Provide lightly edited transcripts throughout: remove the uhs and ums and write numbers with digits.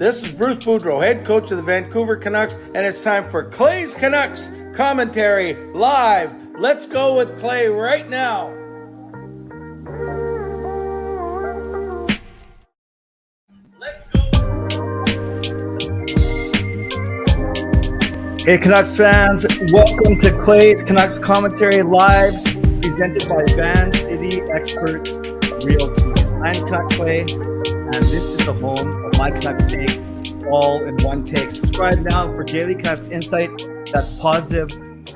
This is Bruce Boudreau, head coach of the Vancouver Canucks, and it's time for Clay's Canucks commentary live. Let's go with Clay right now. Hey Canucks fans, welcome to Clay's Canucks Commentary Live, presented by Van City Experts Realty. I'm Canuck Clay, and this is the home of my Canucks take, all in one take. Subscribe now for daily Canucks insight that's positive,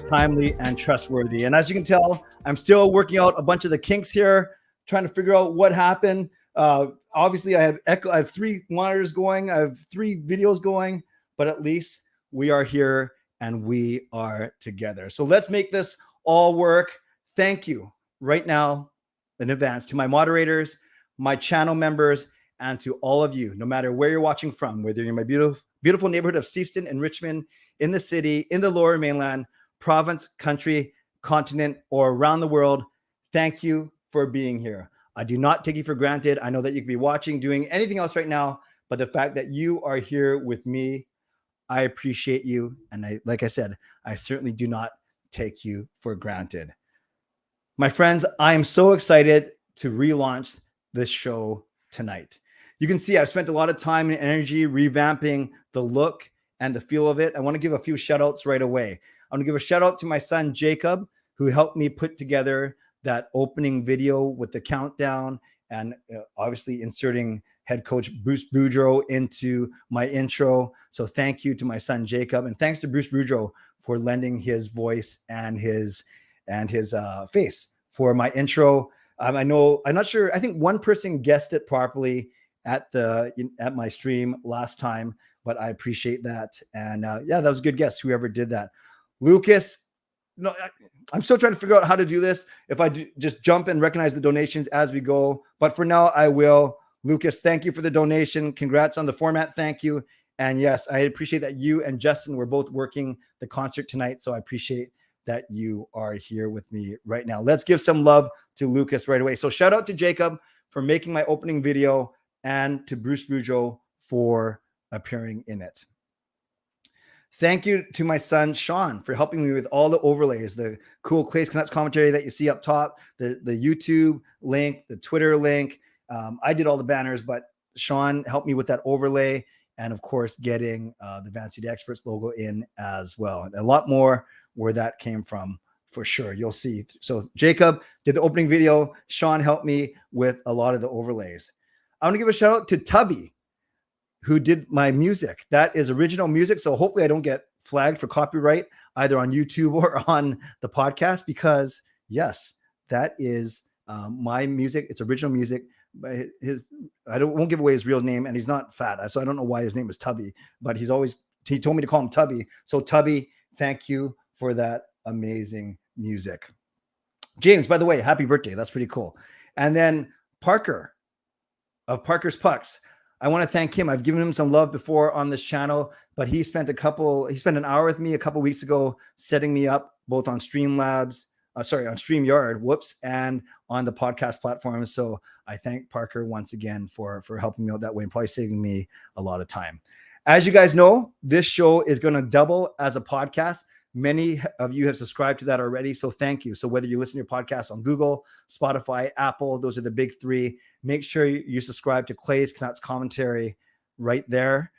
timely, and trustworthy. And as you can tell, I'm still working out a bunch of the kinks here, trying to figure out what happened. Obviously, I have 3 monitors going, I have 3 videos going, but at least we are here and we are together. So let's make this all work. Thank you right now in advance to my moderators, my channel members, and to all of you, no matter where you're watching from, whether you're in my beautiful neighborhood of Steveston and Richmond, in the city, in the lower mainland, province, country, continent, or around the world. Thank you for being here. I do not take you for granted. I know that you could be watching, doing anything else right now, but the fact that you are here with me, I appreciate you. And like I said, I certainly do not take you for granted. My friends, I am so excited to relaunch this show tonight. You can see I've spent a lot of time and energy revamping the look and the feel of it. I want to give a few shout outs right away. I want to give a shout out to my son, Jacob, who helped me put together that opening video with the countdown and obviously inserting head coach Bruce Boudreau into my intro. So thank you to my son, Jacob. And thanks to Bruce Boudreau for lending his voice and his face for my intro. I'm not sure. I think one person guessed it properly at my stream last time, but I appreciate that. And yeah, that was a good guess, whoever did that. Lucas, I'm still trying to figure out how to do this. If I do just jump and recognize the donations as we go, but for now I will. Lucas, thank you for the donation. Congrats on the format. Thank you. And yes, I appreciate that you and Justin were both working the concert tonight. So I appreciate that you are here with me right now. Let's give some love to Lucas right away. So shout out to Jacob for making my opening video and to Bruce Boudreau for appearing in it. Thank you to my son, Sean, for helping me with all the overlays, the cool Clay's Canucks commentary that you see up top, the YouTube link, the Twitter link. I did all the banners, but Sean helped me with that overlay and, of course, getting the Van City Experts logo in as well. And a lot more where that came from for sure. You'll see. So Jacob did the opening video. Sean helped me with a lot of the overlays. I want to give a shout out to Tubby, who did my music. That is original music. So hopefully I don't get flagged for copyright either on YouTube or on the podcast, because yes, that is my music. It's original music. Won't give away his real name, and he's not fat, so I don't know why his name is Tubby, but he told me to call him Tubby. So Tubby, thank you for that amazing music. James, by the way, happy birthday. That's pretty cool. And then Parker of Parker's Pucks. I want to thank him. I've given him some love before on this channel, but he spent an hour with me a couple weeks ago, setting me up both on on StreamYard, and on the podcast platform. So I thank Parker once again for helping me out that way and probably saving me a lot of time. As you guys know, this show is going to double as a podcast. Many of you have subscribed to that already, so thank you. So whether you listen to your podcast on Google, Spotify, Apple, those are the big 3. Make sure you subscribe to Clay's Canucks Commentary right there.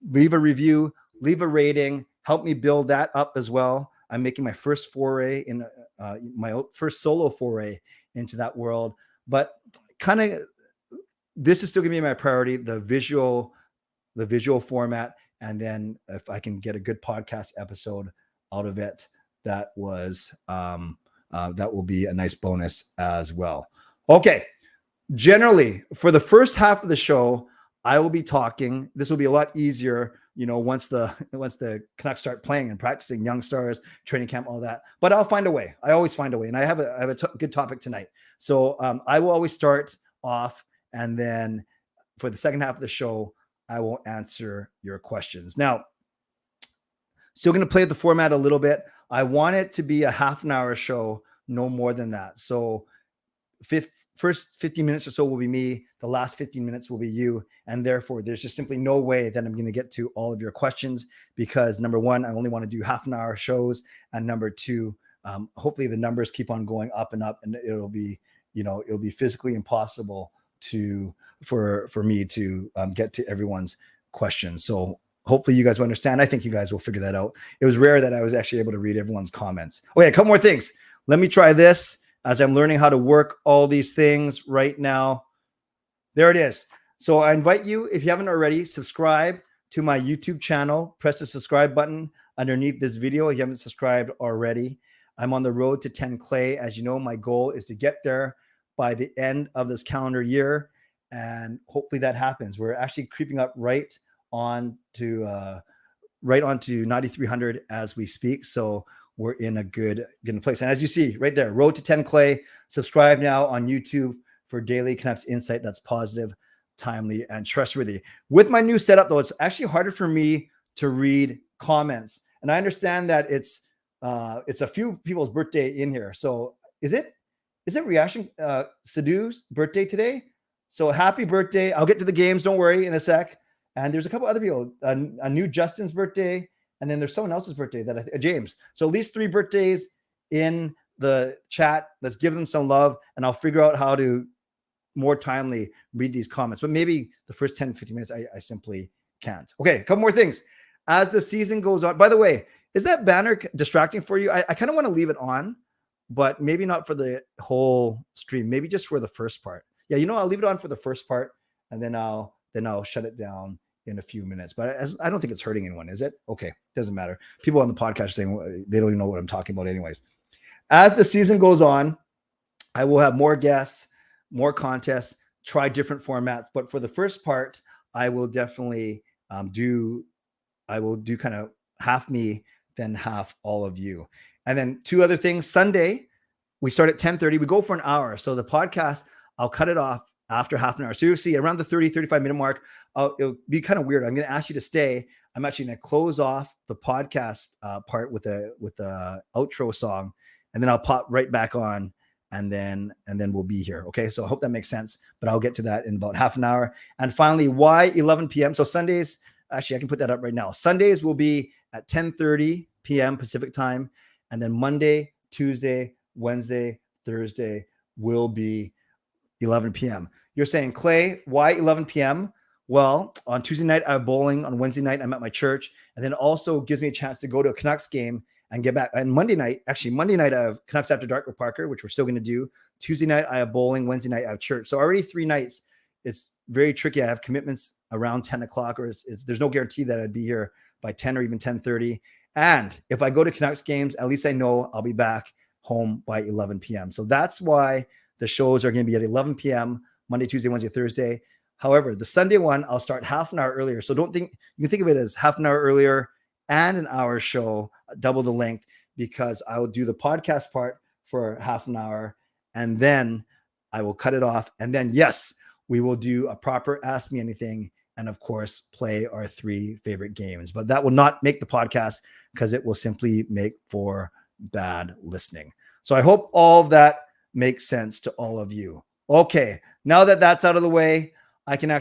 Leave a review, leave a rating, help me build that up as well. I'm making my first foray in my first solo foray into that world, but kind of this is still gonna be my priority, the visual format. And then if I can get a good podcast episode out of it, that will be a nice bonus as well. Okay. Generally, for the first half of the show, I will be talking. This will be a lot easier, once the Canucks start playing and practicing, young stars, training camp, all that. But I'll find a way. I always find a way, and I have a good topic tonight. So I will always start off, and then for the second half of the show, I will answer your questions. Now, still going to play with the format a little bit. I want it to be a half an hour show, no more than that. So first 15 minutes or so will be me. The last 15 minutes will be you. And therefore, there's just simply no way that I'm going to get to all of your questions because number one, I only want to do half an hour shows. And number two, hopefully the numbers keep on going up and up, and it'll be physically impossible for me to get to everyone's questions. So hopefully you guys will understand. I think you guys will figure that out. It was rare that I was actually able to read everyone's comments. Okay, a couple more things. Let me try this as I'm learning how to work all these things right now. There it is. So I invite you, if you haven't already, subscribe to my YouTube channel. Press the subscribe button underneath this video if you haven't subscribed already. I'm on the road to 10 Clay. As you know, my goal is to get there by the end of this calendar year, and hopefully that happens. We're actually creeping up right onto 9,300 as we speak. So we're in a good place. And as you see right there, road to 10 Clay. Subscribe now on YouTube for daily Canucks insight that's positive, timely, and trustworthy. With my new setup, though, it's actually harder for me to read comments. And I understand that it's a few people's birthday in here. So is it Reaction Sadhu's birthday today? So happy birthday. I'll get to the games, don't worry, in a sec. And there's a couple other people, a new Justin's birthday, and then there's someone else's birthday, James. So at least 3 birthdays in the chat. Let's give them some love, and I'll figure out how to more timely read these comments. But maybe the first 10, 15 minutes, I simply can't. Okay, a couple more things. As the season goes on, by the way, is that banner distracting for you? I kind of want to leave it on, but maybe not for the whole stream. Maybe just for the first part. Yeah, I'll leave it on for the first part, and then I'll shut it down in a few minutes. But I don't think it's hurting anyone, is it? Okay, doesn't matter. People on the podcast are saying they don't even know what I'm talking about anyways. As the season goes on, I will have more guests, more contests, try different formats. But for the first part, I will definitely do kind of half me, then half all of you. And then 2 other things. Sunday, we start at 10:30. We go for an hour. So the podcast, I'll cut it off after half an hour. So you'll see around the 30, 35 minute mark. It'll be kind of weird. I'm going to ask you to stay. I'm actually going to close off the podcast part with a outro song, and then I'll pop right back on, and then we'll be here. Okay. So I hope that makes sense, but I'll get to that in about half an hour. And finally, why 11 p.m.? So Sundays, actually, I can put that up right now. Sundays will be at 10:30 p.m. Pacific time. And then Monday, Tuesday, Wednesday, Thursday will be 11 p.m. You're saying, Clay, why 11 p.m.? Well, on Tuesday night, I have bowling. On Wednesday night, I'm at my church. And then also gives me a chance to go to a Canucks game and get back. And Monday night, I have Canucks After Dark with Parker, which we're still going to do. Tuesday night, I have bowling. Wednesday night, I have church. So already 3 nights. It's very tricky. I have commitments around 10 o'clock, or there's no guarantee that I'd be here by 10 or even 10:30. And if I go to Canucks games, at least I know I'll be back home by 11 p.m. So that's why the shows are going to be at 11 p.m. Monday, Tuesday, Wednesday, Thursday. However, the Sunday one, I'll start half an hour earlier. So you can think of it as half an hour earlier and an hour show, double the length, because I'll do the podcast part for half an hour, and then I will cut it off. And then, yes, we will do a proper Ask Me Anything, and of course, play our 3 favorite games. But that will not make the podcast because it will simply make for bad listening. So I hope all of that makes sense to all of you. Okay, now that that's out of the way, I'm going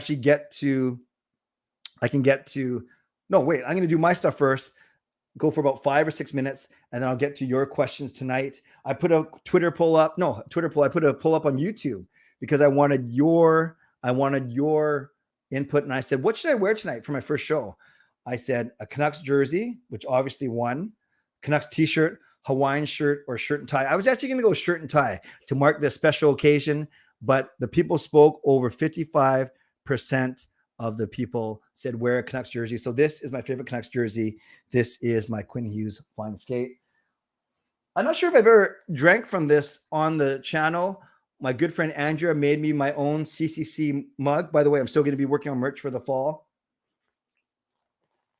to do my stuff first, go for about 5 or 6 minutes, and then I'll get to your questions tonight. I put a Twitter poll up on YouTube because I wanted your input. And I said, what should I wear tonight for my first show? I said a Canucks jersey, which obviously won, Canucks t-shirt, Hawaiian shirt, or shirt and tie. I was actually going to go shirt and tie to mark this special occasion, but the people spoke. Over 55% of the people said wear a Canucks jersey. So this is my favorite Canucks jersey. This is my Quinn Hughes flying skate. I'm not sure if I've ever drank from this on the channel. My good friend Andrea made me my own CCC mug. By the way, I'm still going to be working on merch for the fall.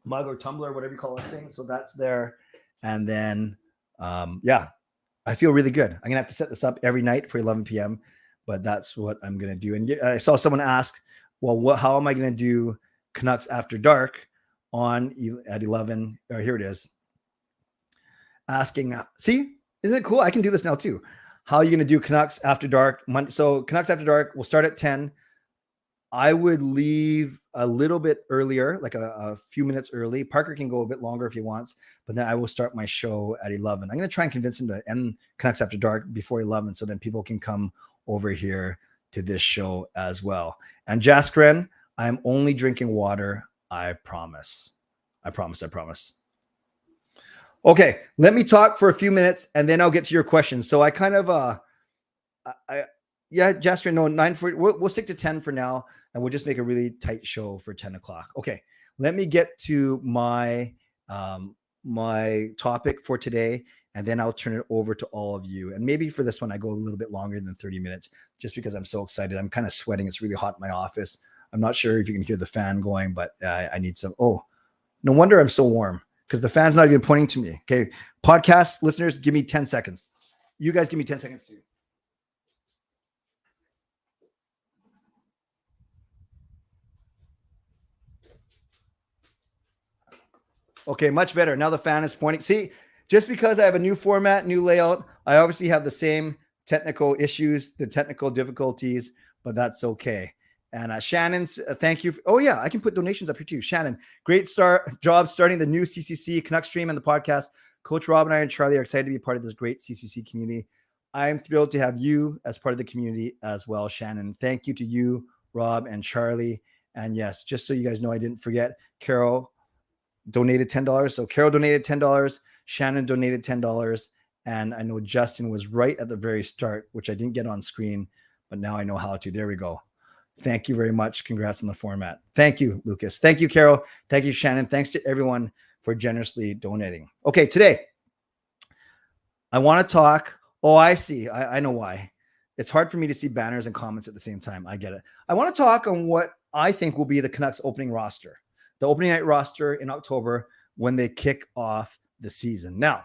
Mug or tumbler, whatever you call that thing. So that's there. And then, I feel really good. I'm going to have to set this up every night for 11 p.m., but that's what I'm going to do. And I saw someone ask, well, how am I going to do Canucks After Dark at 11? Or here it is. Asking, see, isn't it cool? I can do this now too. How are you going to do Canucks After Dark? So Canucks After Dark will start at 10. I would leave a little bit earlier, like a few minutes early. Parker can go a bit longer if he wants, but then I will start my show at 11. I'm going to try and convince him to end Canucks After Dark before 11, so then people can come over here to this show as well. And Jaskren, I'm only drinking water. I promise. I promise. Okay, let me talk for a few minutes and then I'll get to your questions. So I kind of, Jasper, no, 9:40. We'll stick to 10 for now and we'll just make a really tight show for 10 o'clock. Okay, let me get to my my topic for today and then I'll turn it over to all of you. And maybe for this one, I go a little bit longer than 30 minutes just because I'm so excited. I'm kind of sweating. It's really hot in my office. I'm not sure if you can hear the fan going, but I need some. Oh, no wonder I'm so warm because the fan's not even pointing to me. Okay, podcast listeners, give me 10 seconds. You guys give me 10 seconds too. Okay, much better. Now the fan is pointing. See, just because I have a new format, new layout, I obviously have the same technical issues, the technical difficulties, but that's okay. And Shannon's, thank you. Oh yeah, I can put donations up here too. Shannon, great job starting the new CCC Canuck stream and the podcast. Coach Rob and I and Charlie are excited to be part of this great CCC community. I'm thrilled to have you as part of the community as well, Shannon. Thank you to you, Rob and Charlie. And yes, just so you guys know, I didn't forget, Carol donated $10. So Carol donated $10. Shannon donated $10. And I know Justin was right at the very start, which I didn't get on screen, but now I know how to. There we go. Thank you very much. Congrats on the format. Thank you, Lucas. Thank you, Carol. Thank you, Shannon. Thanks to everyone for generously donating. Okay, today I want to talk. Oh, I see. I know why. It's hard for me to see banners and comments at the same time. I get it. I want to talk on what I think will be the Canucks opening roster, the opening night roster in October when they kick off the season. Now,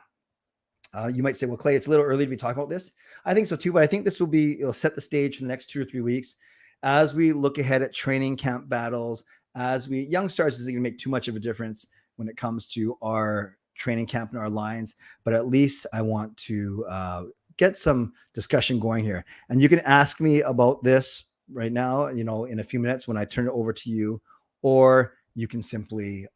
you might say, well, Clay, it's a little early to be talking about this. I think so too, but I think this will be, it'll set the stage for the next 2 or 3 weeks as we look ahead at training camp battles. As we, young stars isn't going to make too much of a difference when it comes to our training camp and our lines, but at least I want to get some discussion going here. And you can ask me about this right now, you know, in a few minutes when I turn it over to you, or you can simply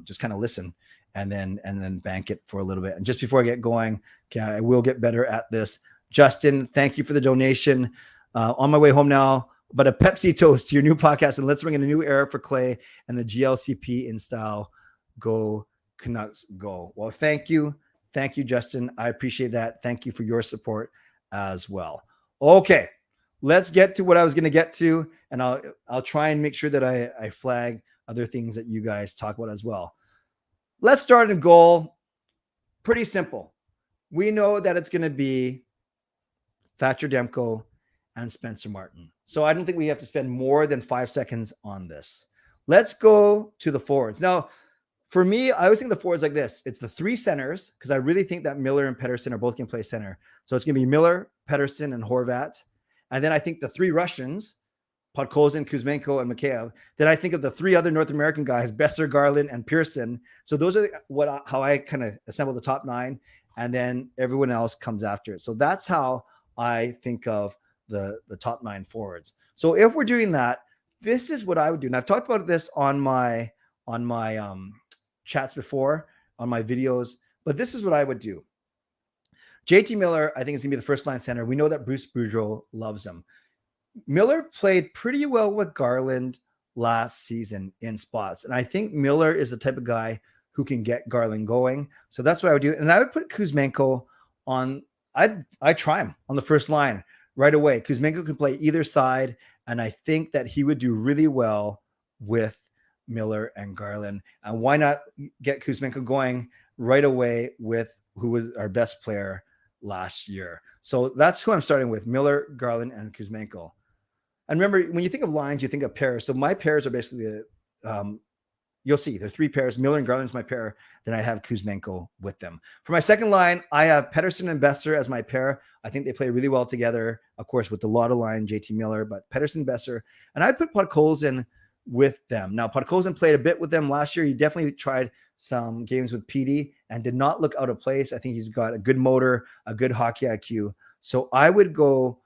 just kind of listen and then bank it for a little bit. And just before I get going, okay, I will get better at this. Justin, thank you for the donation. On my way home now, but a Pepsi toast to your new podcast, and let's bring in a new era for Clay and the GLCP in style. Go Canucks, go. Well, thank you. Thank you, Justin. I appreciate that. Thank you for your support as well. Okay, let's get to what I was going to get to, and I'll try and make sure that I flag other things that you guys talk about as well. Let's start in goal. Pretty simple. We know that it's going to be Thatcher Demko and Spencer Martin. So I don't think we have to spend more than 5 seconds on this. Let's go to the forwards. Now, for me, I always think the forwards like this. It's the 3 centers, because I really think that Miller and Pettersson are both going to play center. So it's going to be Miller, Pettersson, and Horvat. And then I think the 3 Russians, Podkolzin, Kuzmenko, and Mikheyev. Then I think of the 3 other North American guys, Besser, Garland, and Pearson. So those are how I kind of assemble the top 9, and then everyone else comes after it. So that's how I think of the top 9 forwards. So if we're doing that, this is what I would do. And I've talked about this on my chats before, on my videos, but this is what I would do. JT Miller, I think, is going to be the first line center. We know that Bruce Boudreau loves him. Miller played pretty well with Garland last season in spots. And I think Miller is the type of guy who can get Garland going. So that's what I would do. And I would put Kuzmenko on, I'd try him on the first line right away. Kuzmenko can play either side. And I think that he would do really well with Miller and Garland. And why not get Kuzmenko going right away with who was our best player last year? So that's who I'm starting with: Miller, Garland, and Kuzmenko. And remember, when you think of lines, you think of pairs. So my pairs are basically, you'll see, there are 3 pairs. Miller and Garland is my pair. Then I have Kuzmenko with them. For my second line, I have Pettersson and Besser as my pair. I think they play really well together, of course, with the Lotto line, JT Miller, but Pettersson, Besser. And I put Podkolzin with them. Now, Podkolzin played a bit with them last year. He definitely tried some games with PD and did not look out of place. I think he's got a good motor, a good hockey IQ. So I would go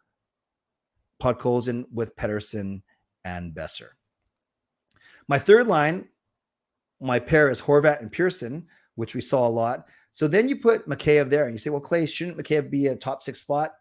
Podkolzin with Pettersson and Besser. My third line, my pair is Horvat and Pearson, which we saw a lot. So then you put Mikheyev there and you say, well, Clay, shouldn't Mikheyev be a top 6 spot?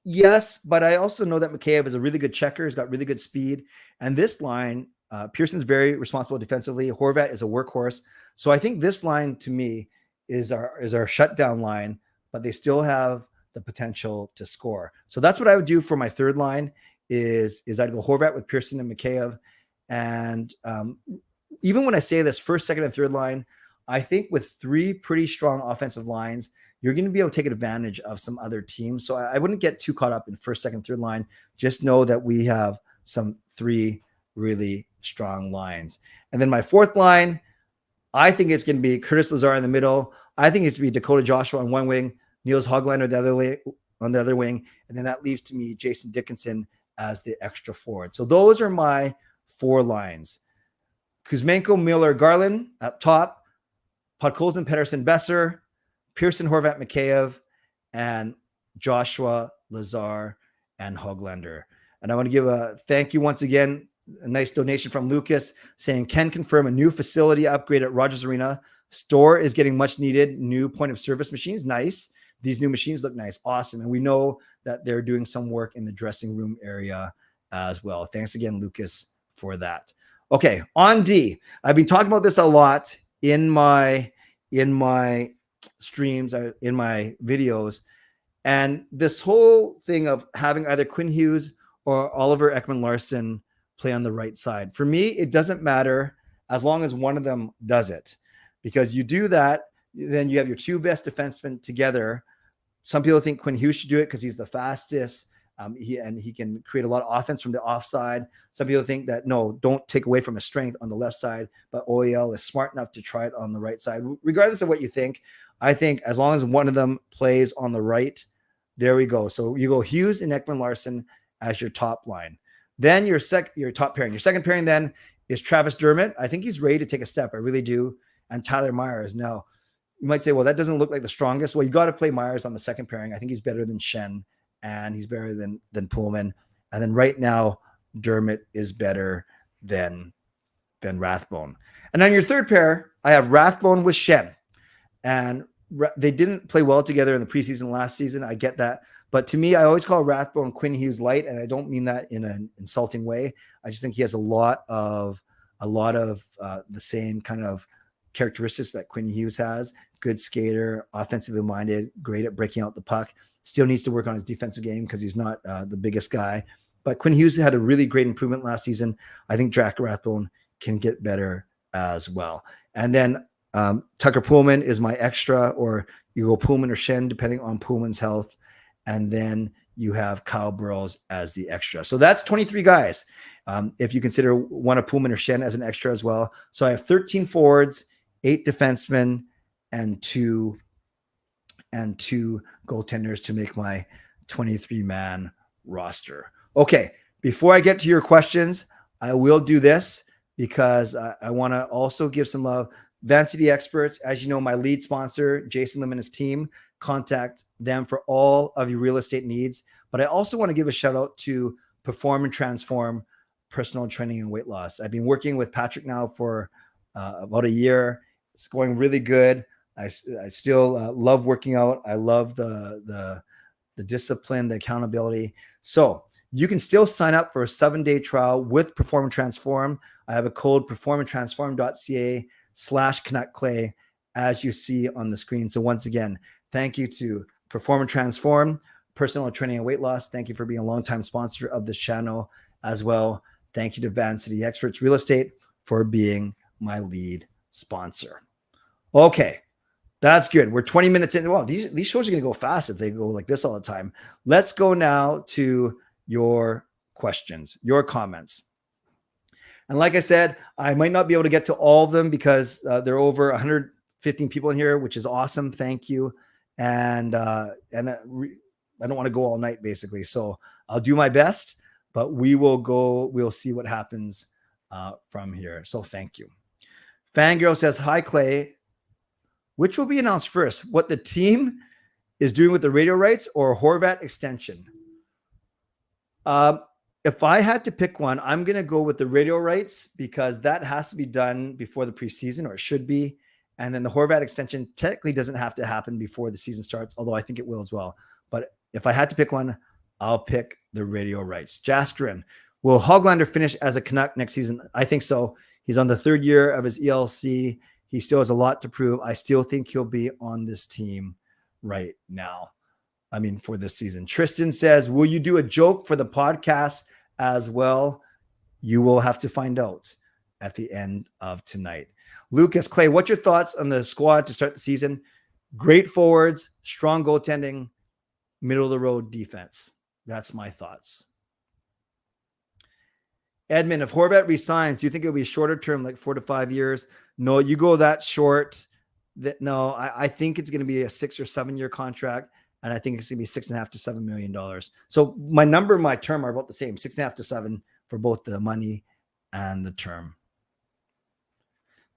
Yes, but I also know that Mikheyev is a really good checker. He's got really good speed. And this line, Pearson's very responsible defensively. Horvat is a workhorse. So I think this line to me is our shutdown line, but they still have the potential to score. So that's what I would do for my third line is I'd go Horvat with Pearson and Mikheyev. And even when I say this first, second, and third line, I think with 3 pretty strong offensive lines, you're going to be able to take advantage of some other teams. So I wouldn't get too caught up in first, second, third line. Just know that we have some 3 really strong lines. And then my fourth line, I think it's going to be Curtis Lazar in the middle. I think it's going to be Dakota Joshua on one wing, Niels Höglander on the other wing. And then that leaves to me Jason Dickinson as the extra forward. So those are my 4 lines. Kuzmenko, Miller, Garland up top, Podkolzin, Pettersson, Besser, Pearson, Horvat, Mikheyev, and Joshua, Lazar, and Höglander. And I want to give a thank you once again, a nice donation from Lucas saying, can confirm a new facility upgrade at Rogers Arena. Store is getting much needed. New point of service machines. Nice. These new machines look nice. Awesome. And we know that they're doing some work in the dressing room area as well. Thanks again, Lucas, for that. Okay, on D. I've been talking about this a lot in my streams, in my videos, and this whole thing of having either Quinn Hughes or Oliver Ekman-Larsson play on the right side. For me, it doesn't matter as long as one of them does it, because you do that, then you have your 2 best defensemen together. Some people think Quinn Hughes should do it because he's the fastest. He can create a lot of offense from the offside. Some people think that, no, don't take away from his strength on the left side, but OEL is smart enough to try it on the right side. Regardless of what you think, I think as long as one of them plays on the right, there we go. So you go Hughes and Ekman-Larsson as your top line. Then your top pairing. Your second pairing then is Travis Dermott. I think he's ready to take a step. I really do. And Tyler Myers. Now, you might say, well, that doesn't look like the strongest. Well, you got to play Myers on the second pairing. I think he's better than Schenn. And he's better than Pullman. And then right now, Dermott is better than Rathbone. And on your third pair, I have Rathbone with Schenn. And they didn't play well together in the preseason last season. I get that. But to me, I always call Rathbone Quinn Hughes light, and I don't mean that in an insulting way. I just think he has a lot of the same kind of characteristics that Quinn Hughes has. Good skater, offensively minded, great at breaking out the puck. Still needs to work on his defensive game because he's not the biggest guy. But Quinn Hughes had a really great improvement last season. I think Jack Rathbone can get better as well. And then Tucker Pullman is my extra, or you go Pullman or Schenn, depending on Pullman's health. And then you have Kyle Burroughs as the extra. So that's 23 guys. If you consider one of Pullman or Schenn as an extra as well. So I have 13 forwards, 8 defensemen, and two goaltenders to make my 23-man roster. Okay, before I get to your questions, I will do this because I want to also give some love. Van City Experts, as you know, my lead sponsor, Jason Lim and his team, contact them for all of your real estate needs. But I also want to give a shout out to Perform and Transform Personal Training and Weight Loss. I've been working with Patrick now for about a year. It's going really good. I still love working out. I love the discipline, the accountability. So you can still sign up for a 7-day trial with Perform and Transform. I have a code performandtransform.ca/CanuckClay as you see on the screen. So once again, thank you to Perform and Transform, Personal Training and Weight Loss. Thank you for being a longtime sponsor of this channel as well. Thank you to Van City Experts Real Estate for being my lead sponsor. Okay. That's good. We're 20 minutes in. Wow, these shows are going to go fast if they go like this all the time. Let's go now to your questions, your comments. And like I said, I might not be able to get to all of them because there are over 115 people in here, which is awesome. Thank you. And I don't want to go all night, basically. So I'll do my best, but we'll see what happens from here. So thank you. Fangirl says, hi, Clay. Which will be announced first? What the team is doing with the radio rights or Horvat extension. If I had to pick one, I'm going to go with the radio rights because that has to be done before the preseason, or it should be. And then the Horvat extension technically doesn't have to happen before the season starts, although I think it will as well. But if I had to pick one, I'll pick the radio rights. Jaskrin, will Höglander finish as a Canuck next season? I think so. He's on the third year of his ELC. He still has a lot to prove. I still think he'll be on this team right now. I mean, for this season. Tristan says, will you do a joke for the podcast as well? You will have to find out at the end of tonight. Lucas, Clay, what's your thoughts on the squad to start the season? Great forwards, strong goaltending, middle of the road defense. That's my thoughts. Edmund, if Horvat resigns, do you think it'll be shorter term, like 4 to 5 years? No, you go that short. No, I think it's going to be a 6 or 7 year contract. And I think it's going to be $6.5 to $7 million. So my number and my term are about the same, 6.5 to 7 for both the money and the term.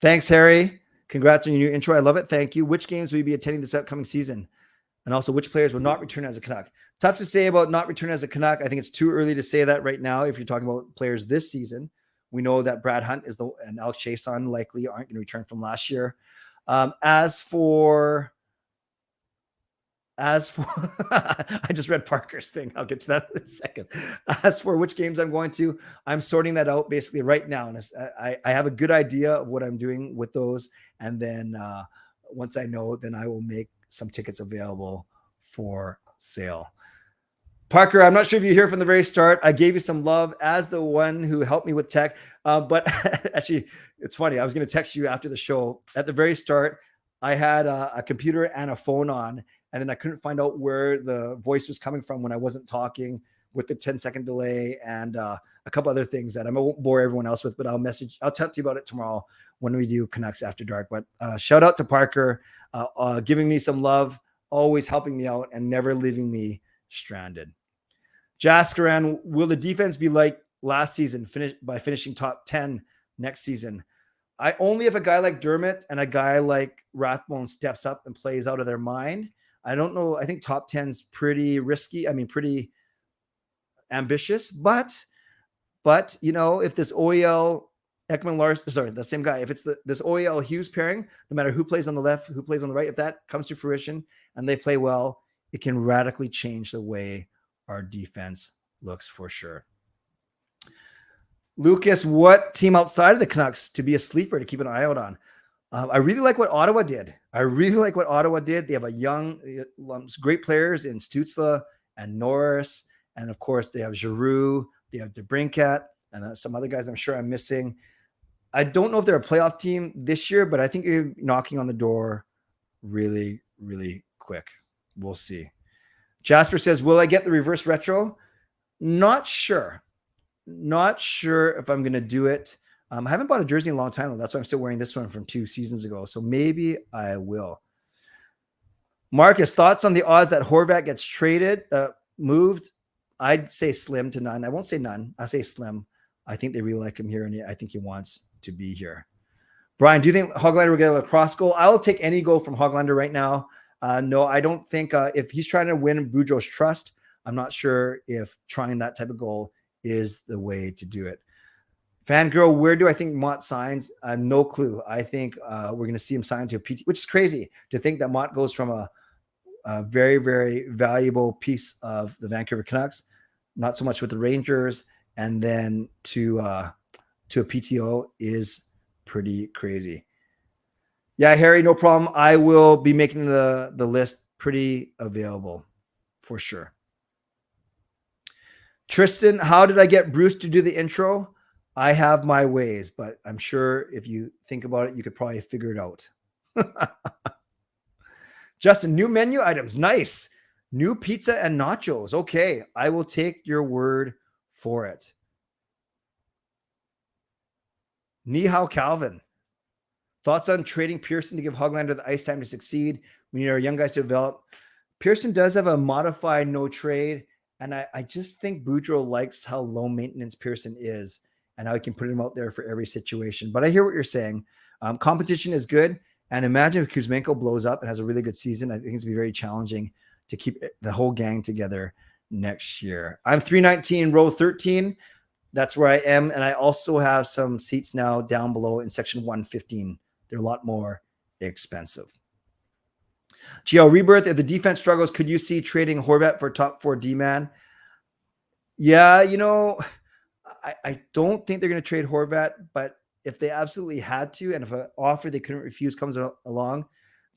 Thanks, Harry. Congrats on your new intro. I love it. Thank you. Which games will you be attending this upcoming season? And also, which players will not return as a Canuck? Tough to say about not returning as a Canuck. I think it's too early to say that right now. If you're talking about players this season, we know that Brad Hunt and Alex Chason likely aren't going to return from last year. As for I just read Parker's thing. I'll get to that in a second. As for which games I'm going to, I'm sorting that out basically right now. And I have a good idea of what I'm doing with those. And then once I know, then I will make some tickets available for sale. Parker, I'm not sure if you hear from the very start. I gave you some love as the one who helped me with tech. But actually, it's funny. I was going to text you after the show. At the very start, I had a computer and a phone on. And then I couldn't find out where the voice was coming from when I wasn't talking, with the 10-second delay and a couple other things that I won't bore everyone else with, but I'll talk to you about it tomorrow when we do Canucks After Dark. But shout out to Parker, giving me some love, always helping me out and never leaving me stranded. Jaskaran, will the defense be like last season, finishing top 10 next season? I only if a guy like Dermott and a guy like Rathbone steps up and plays out of their mind. I don't know. I think top 10's pretty risky. I mean, pretty ambitious, but you know, if this OEL Ekman Larson, sorry, the same guy, if it's this OEL Hughes pairing, no matter who plays on the left, who plays on the right, if that comes to fruition and they play well, it can radically change the way our defense looks for sure. Lucas, what team outside of the Canucks to be a sleeper to keep an eye out on? I really like what Ottawa did. They have a young, great players in Stützle and Norris. And of course, they have Giroux, they have DeBrincat, and some other guys I'm sure I'm missing. I don't know if they're a playoff team this year, but I think you're knocking on the door really, really quick. We'll see. Jasper says, will I get the reverse retro? Not sure. Not sure if I'm going to do it. I haven't bought a jersey in a long time, though. That's why I'm still wearing this one from 2 seasons ago. So maybe I will. Marcus, thoughts on the odds that Horvat gets traded, moved? I'd say slim to none. I won't say none. I say slim. I think they really like him here, and I think he wants to be here. Brian, do you think Höglander will get a lacrosse goal? I'll take any goal from Höglander right now. No, I don't think if he's trying to win Boudreau's trust, I'm not sure if trying that type of goal is the way to do it. Fangirl, where do I think Mott signs? No clue. I think we're going to see him sign to a PT, which is crazy to think that Mott goes from a very, very valuable piece of the Vancouver Canucks, not so much with the Rangers, and then to a PTO is pretty crazy. Yeah, Harry, no problem. I will be making the list pretty available for sure. Tristan, how did I get Bruce to do the intro? I have my ways, but I'm sure if you think about it, you could probably figure it out. Justin, new menu items. Nice. New pizza and nachos. Okay, I will take your word for it. Ni hao, Calvin. Thoughts on trading Pearson to give Höglander the ice time to succeed? We need our young guys to develop. Pearson does have a modified no trade, and I just think Boudreau likes how low maintenance Pearson is and how he can put him out there for every situation. But I hear what you're saying. Competition is good. And imagine if Kuzmenko blows up and has a really good season. I think it's going to be very challenging to keep the whole gang together next year. I'm 319, row 13. That's where I am. And I also have some seats now down below in section 115. They're a lot more expensive. GL Rebirth, if the defense struggles, could you see trading Horvat for top 4 D-man? Yeah, I don't think they're going to trade Horvat, but if they absolutely had to, and if an offer they couldn't refuse comes along,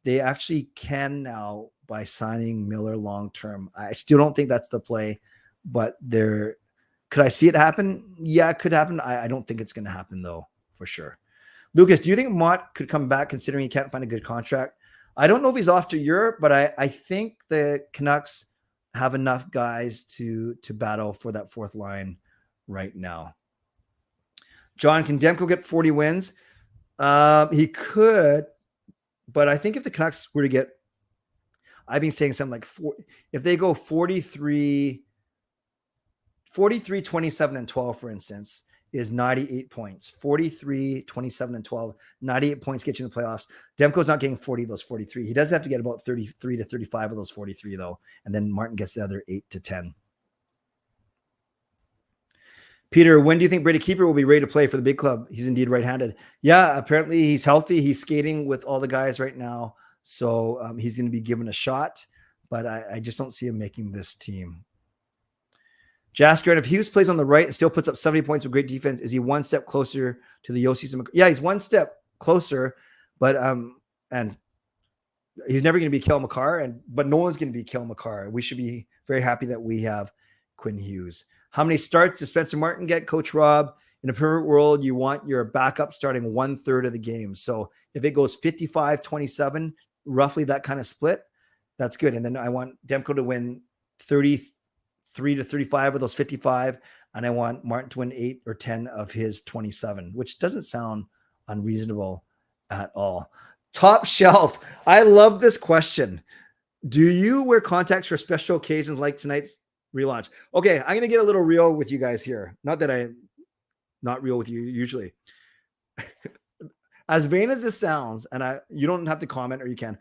they actually can now by signing Miller long-term. I still don't think that's the play, but could I see it happen? Yeah, it could happen. I don't think it's going to happen though, for sure. Lucas, do you think Mott could come back considering he can't find a good contract? I don't know if he's off to Europe, but I think the Canucks have enough guys to battle for that fourth line right now. John, can Demko get 40 wins? He could, but I think if the Canucks were to get, I've been saying something like if they go 43, 27, and 12, for instance, is 98 points. 43, 27, and 12. 98 points get you in the playoffs. Demko's not getting 40 of those 43. He does have to get about 33 to 35 of those 43, though. And then Martin gets the other 8 to 10. Peter, when do you think Brady Keeper will be ready to play for the big club? He's indeed right-handed. Yeah, apparently he's healthy. He's skating with all the guys right now. So he's going to be given a shot. But I just don't see him making this team. Jasker, if Hughes plays on the right and still puts up 70 points with great defense, is he one step closer to the Yossi? Yeah, he's one step closer, but and he's never going to be Kel McCarr, but no one's going to be Kel McCarr. We should be very happy that we have Quinn Hughes. How many starts does Spencer Martin get, Coach Rob? In a perfect world, you want your backup starting 1/3 of the game. So if it goes 55-27, roughly that kind of split, that's good. And then I want Demko to win 33 to 35 of those 55, and I want Martin to win 8 or 10 of his 27, which doesn't sound unreasonable at all. Top Shelf, I love this question. Do you wear contacts for special occasions like tonight's relaunch? Okay, I'm going to get a little real with you guys here. Not that I'm not real with you usually. As vain as this sounds, and you don't have to comment, or you can.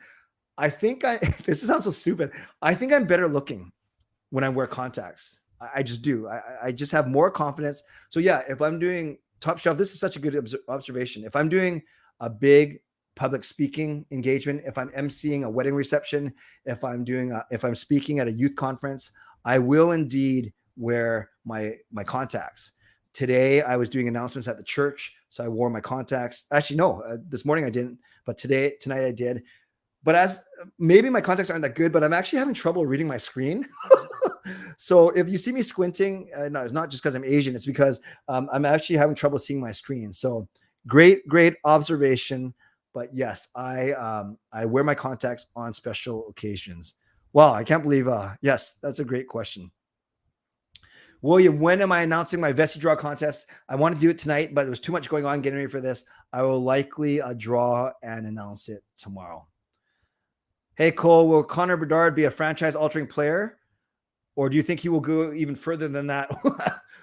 I think this sounds so stupid. I think I'm better looking when I wear contacts. I just do. I just have more confidence. So yeah, if I'm doing Top Shelf, this is such a good observation. If I'm doing a big public speaking engagement, if I'm emceeing a wedding reception, if I'm speaking at a youth conference, I will indeed wear my contacts. Today I was doing announcements at the church, so I wore my contacts. Actually, no, this morning I didn't, but tonight I did. But maybe my contacts aren't that good, but I'm actually having trouble reading my screen. So if you see me squinting, no, it's not just because I'm Asian. It's because I'm actually having trouble seeing my screen. So great observation. But yes, I wear my contacts on special occasions. Wow, I can't believe. Yes, that's a great question. William, when am I announcing my Vessi Draw contest? I want to do it tonight, but there's too much going on getting ready for this. I will likely draw and announce it tomorrow. Hey, Cole, will Connor Bedard be a franchise-altering player? Or do you think he will go even further than that?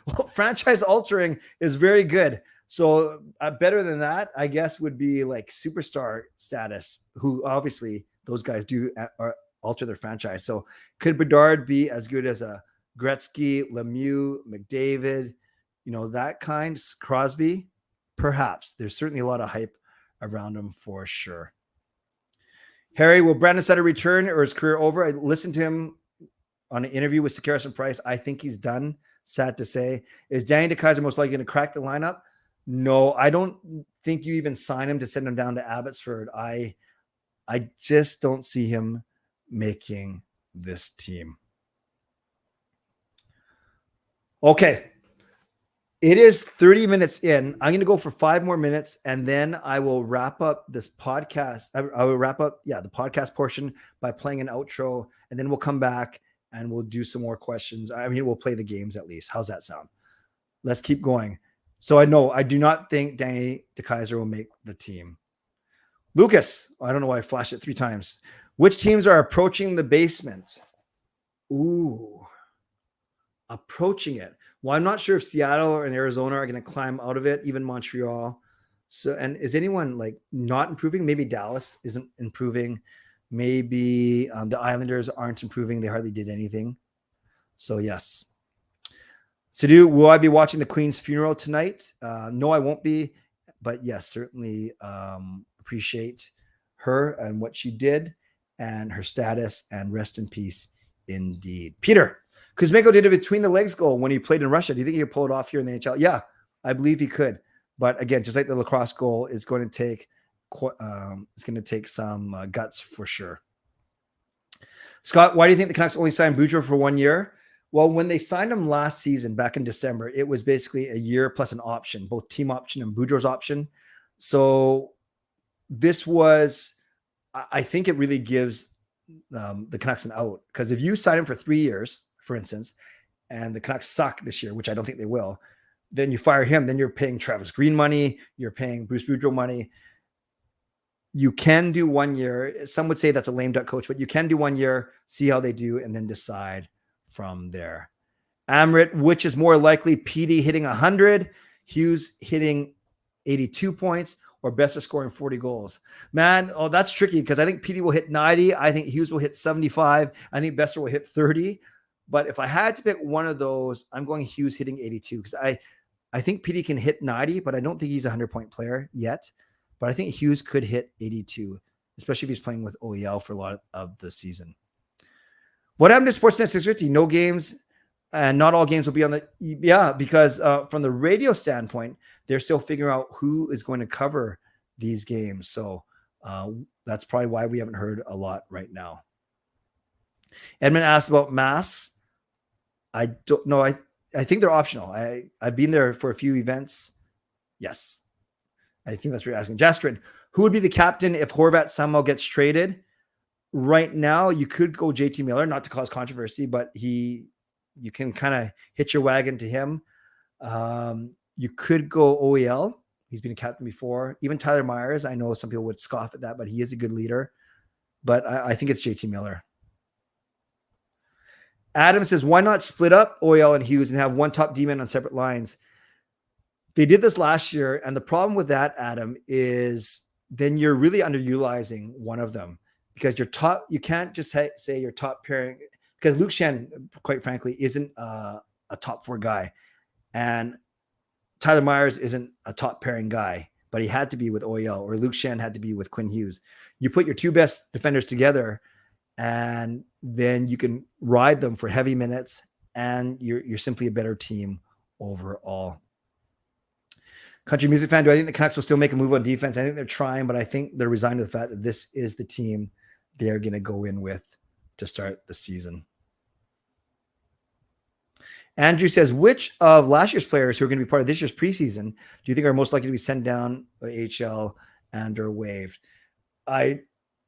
Well, franchise-altering is very good. So better than that, I guess, would be like superstar status, who obviously those guys do alter their franchise. So could Bedard be as good as a Gretzky, Lemieux, McDavid, that kind, Crosby? Perhaps. There's certainly a lot of hype around him for sure. Harry, will Brandon Sutter return or is career over? I listened to him on an interview with Sakaris and Price. I think he's done, sad to say. Is Danny DeKeyser most likely going to crack the lineup? No, I don't think you even sign him to send him down to Abbotsford. I just don't see him making this team. Okay. It is 30 minutes in. I'm going to go for 5 more minutes, and then I will wrap up this podcast. I will wrap up, the podcast portion by playing an outro, and then we'll come back and we'll do some more questions. I mean, we'll play the games at least. How's that sound? Let's keep going. So I do not think Danny DeKeyser will make the team. Lucas, I don't know why I flashed it 3 times. Which teams are approaching the basement? Ooh, approaching it. Well, I'm not sure if Seattle and Arizona are going to climb out of it, even Montreal. So, and is anyone like not improving? Maybe Dallas isn't improving. Maybe the Islanders aren't improving. They hardly did anything. So, yes. Sadu, will I be watching the Queen's funeral tonight? No, I won't be. But yes, certainly appreciate her and what she did and her status, and rest in peace indeed. Peter, Kuzmenko did a between the legs goal when he played in Russia. Do you think he could pull it off here in the NHL? Yeah, I believe he could. But again, just like the lacrosse goal, it's going to take some guts for sure. Scott, why do you think the Canucks only signed Boudreau for 1 year? Well, when they signed him last season, back in December, it was basically a year plus an option, both team option and Boudreau's option. So this was, I think it really gives the Canucks an out, because if you sign him for 3 years, for instance, and the Canucks suck this year, which I don't think they will, then you fire him, then you're paying Travis Green money, you're paying Bruce Boudreau money. You can do 1 year. Some would say that's a lame duck coach, but you can do 1 year, see how they do, and then decide from there. Amrit, which is more likely, PD hitting 100, Hughes hitting 82 points, or Besser scoring 40 goals? Man, that's tricky, because I think PD will hit 90. I think Hughes will hit 75. I think Besser will hit 30. But if I had to pick one of those, I'm going Hughes hitting 82, because I think PD can hit 90, but I don't think he's a 100-point player yet. But I think Hughes could hit 82, especially if he's playing with OEL for a lot of the season. What happened to Sportsnet 650? No games, and not all games will be on the... Yeah, because from the radio standpoint, they're still figuring out who is going to cover these games. So that's probably why we haven't heard a lot right now. Edmund asked about masks. I don't know. I think they're optional. I've been there for a few events. Yes. I think that's what you're asking. Jastrin, who would be the captain if Horvat somehow gets traded? Right now, you could go JT Miller, not to cause controversy, but you can kind of hitch your wagon to him. You could go OEL. He's been a captain before. Even Tyler Myers. I know some people would scoff at that, but he is a good leader. But I think it's JT Miller. Adam says, why not split up OEL and Hughes and have one top D-man on separate lines? They did this last year, and the problem with that, Adam, is then you're really underutilizing one of them, because you can't just say your top pairing, because Luke Shen, quite frankly, isn't a top 4 guy, and Tyler Myers isn't a top pairing guy, but he had to be with OEL, or Luke Shen had to be with Quinn Hughes. You put your two best defenders together, and then you can ride them for heavy minutes, and you're simply a better team overall. Country music fan, do I think the Canucks will still make a move on defense? I think they're trying, but I think they're resigned to the fact that this is the team they're going to go in with to start the season. Andrew says, which of last year's players who are going to be part of this year's preseason do you think are most likely to be sent down by HL and or waived? I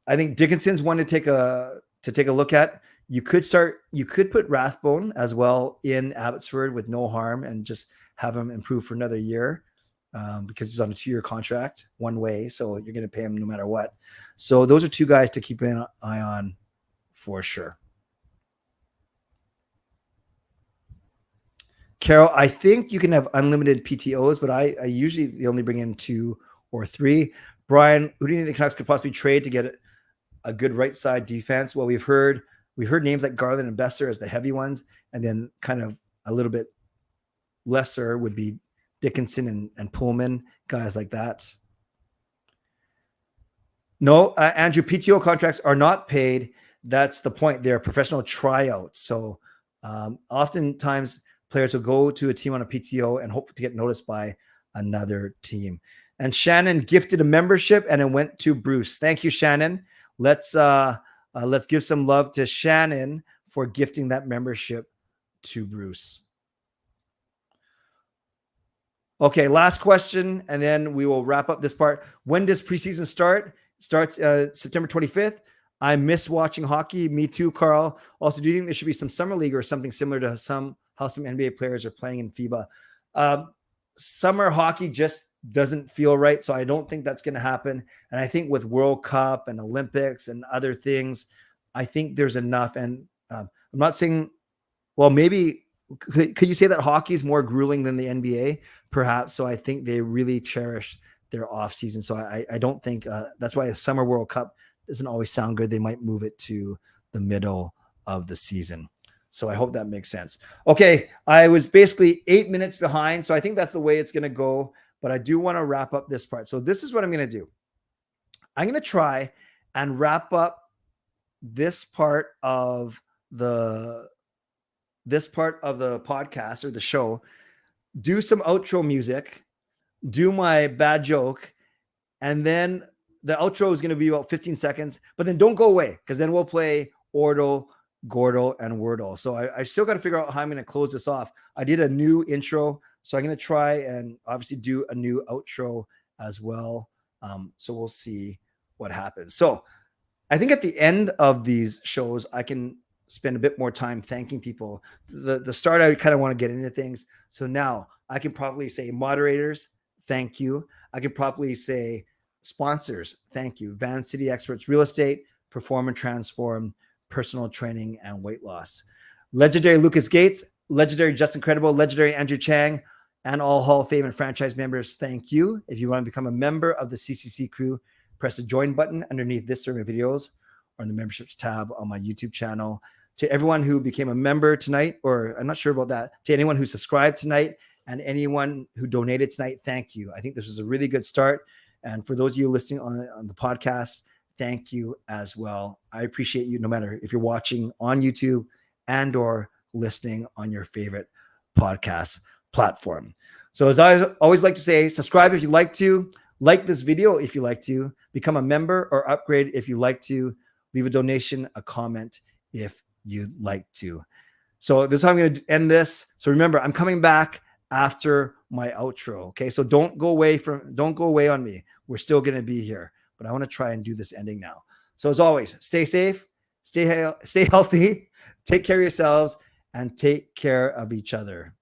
think Dickinson's one to take a look at. You could put Rathbone as well in Abbotsford with no harm and just have him improve for another year. Because he's on a 2-year contract one way, so you're going to pay him no matter what. So those are two guys to keep an eye on for sure. Carol, I think you can have unlimited PTOs, but I usually only bring in 2 or 3. Brian, who do you think the Canucks could possibly trade to get a good right side defense? Well, we've heard names like Garland and Besser as the heavy ones, and then kind of a little bit lesser would be Dickinson and Pullman, guys like that. No, Andrew, PTO contracts are not paid. That's the point. They're professional tryouts. So oftentimes players will go to a team on a PTO and hope to get noticed by another team. And Shannon gifted a membership, and it went to Bruce. Thank you, Shannon. Let's give some love to Shannon for gifting that membership to Bruce. Okay, last question, and then we will wrap up this part. When does preseason start? Starts September 25th. I miss watching hockey. Me too, Carl. Also, do you think there should be some summer league or something similar to how some NBA players are playing in FIBA? Summer hockey just doesn't feel right, so I don't think that's going to happen. And I think with World Cup and Olympics and other things, I think there's enough. And I'm not saying, well, maybe could you say that hockey is more grueling than the NBA? Perhaps. So I think they really cherish their off season. So I don't think that's why a summer World Cup doesn't always sound good, they might move it to the middle of the season. So I hope that makes sense. Okay, I was basically 8 minutes behind, so I think that's the way it's going to go. But I do want to wrap up this part. So this is what I'm going to do. I'm going to try and wrap up this part of the podcast or the show, do some outro music, do my bad joke, and then the outro is going to be about 15 seconds, but then don't go away, because then we'll play Ordle, Gordle, and Wordle. So I still got to figure out how I'm going to close this off. I did a new intro, so I'm going to try and obviously do a new outro as well. So we'll see what happens. So I think at the end of these shows, I can spend a bit more time thanking people. The start, I kind of want to get into things. So now I can probably say moderators, thank you. I can probably say sponsors, thank you. Van City Experts Real Estate, Perform and Transform, Personal Training and Weight Loss. Legendary Lucas Gates, legendary Justin Credible, legendary Andrew Chang, and all Hall of Fame and franchise members, thank you. If you want to become a member of the CCC Crew, press the join button underneath this or my videos, or in the memberships tab on my YouTube channel. To everyone who became a member tonight, or I'm not sure about that, to anyone who subscribed tonight and anyone who donated tonight, thank you. I think this was a really good start. And for those of you listening on the podcast, thank you as well. I appreciate you no matter if you're watching on YouTube and or listening on your favorite podcast platform. So as I always like to say, subscribe if you like to, like this video if you like to, become a member or upgrade if you like to, leave a donation, a comment if you'd like to. So this is how I'm going to end this. So remember, I'm coming back after my outro. Okay. So don't go away on me. We're still going to be here, but I want to try and do this ending now. So as always, stay safe, stay healthy, take care of yourselves, and take care of each other.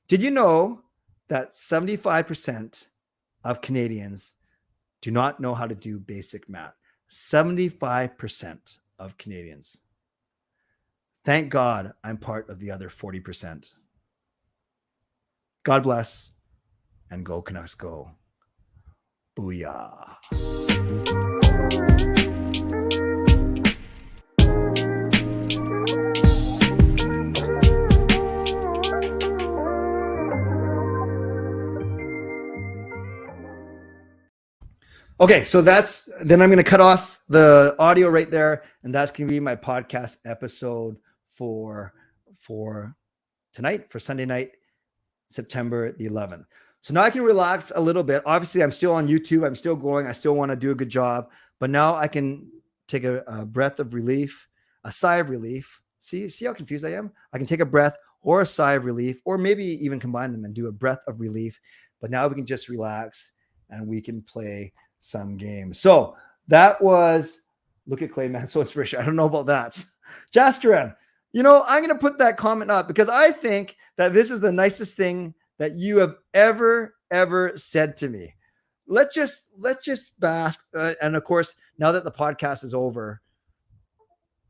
Did you know that 75% of Canadians do not know how to do basic math? 75% of Canadians. Thank God I'm part of the other 40%. God bless, and go Canucks go. Booyah. Okay, so then I'm going to cut off the audio right there, and that's going to be my podcast episode for tonight, for Sunday night, September the 11th. So now I can relax a little bit. Obviously, I'm still on YouTube. I'm still going. I still want to do a good job, but now I can take a breath of relief, a sigh of relief. See how confused I am? I can take a breath or a sigh of relief, or maybe even combine them and do a breath of relief. But now we can just relax and we can play some games. So that was, look at Clay, man, so inspirational. I don't know about that. Jaskaran, I'm going to put that comment up because I think that this is the nicest thing that you have ever said to me. Let's just bask. And of course, now that the podcast is over,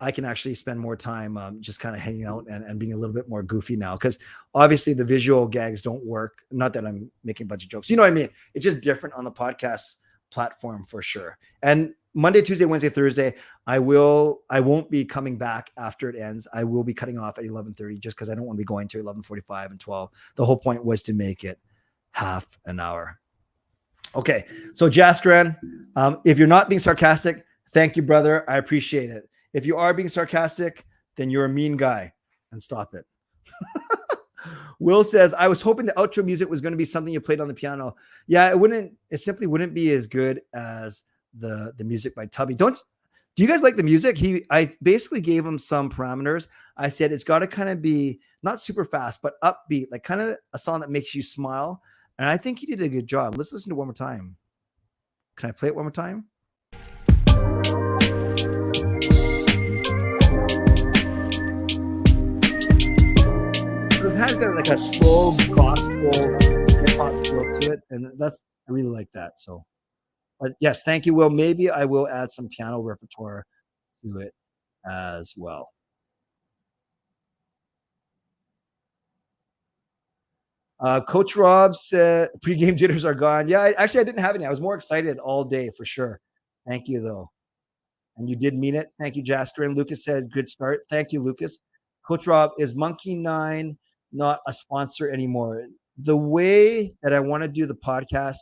I can actually spend more time just kind of hanging out and being a little bit more goofy now, because obviously the visual gags don't work. Not that I'm making a bunch of jokes. You know what I mean? It's just different on the podcast platform for sure. And Monday, Tuesday, Wednesday, Thursday, I won't be coming back after it ends. I will be cutting off at 11:30 just because I don't want to be going to 11:45 and 12. The whole point was to make it half an hour. Okay. So Jaskaran, if you're not being sarcastic, thank you, brother. I appreciate it. If you are being sarcastic, then you're a mean guy, and stop it. Will says, I was hoping the outro music was going to be something you played on the piano. Yeah, it simply wouldn't be as good as the music by Tubby. Do you guys like the music? I basically gave him some parameters. I said it's got to kind of be not super fast, but upbeat, like kind of a song that makes you smile. And I think he did a good job. Let's listen to it one more time. Can I play it one more time? It has got like a slow gospel hip hop feel to it, and I really like that. So, but yes, thank you, Will. Maybe I will add some piano repertoire to it as well. Coach Rob said pregame jitters are gone. Yeah, I didn't have any. I was more excited all day for sure. Thank you, though. And you did mean it. Thank you, Jasper. And Lucas said, good start. Thank you, Lucas. Coach Rob, is Monkey 9 not a sponsor anymore? The way that I want to do the podcast,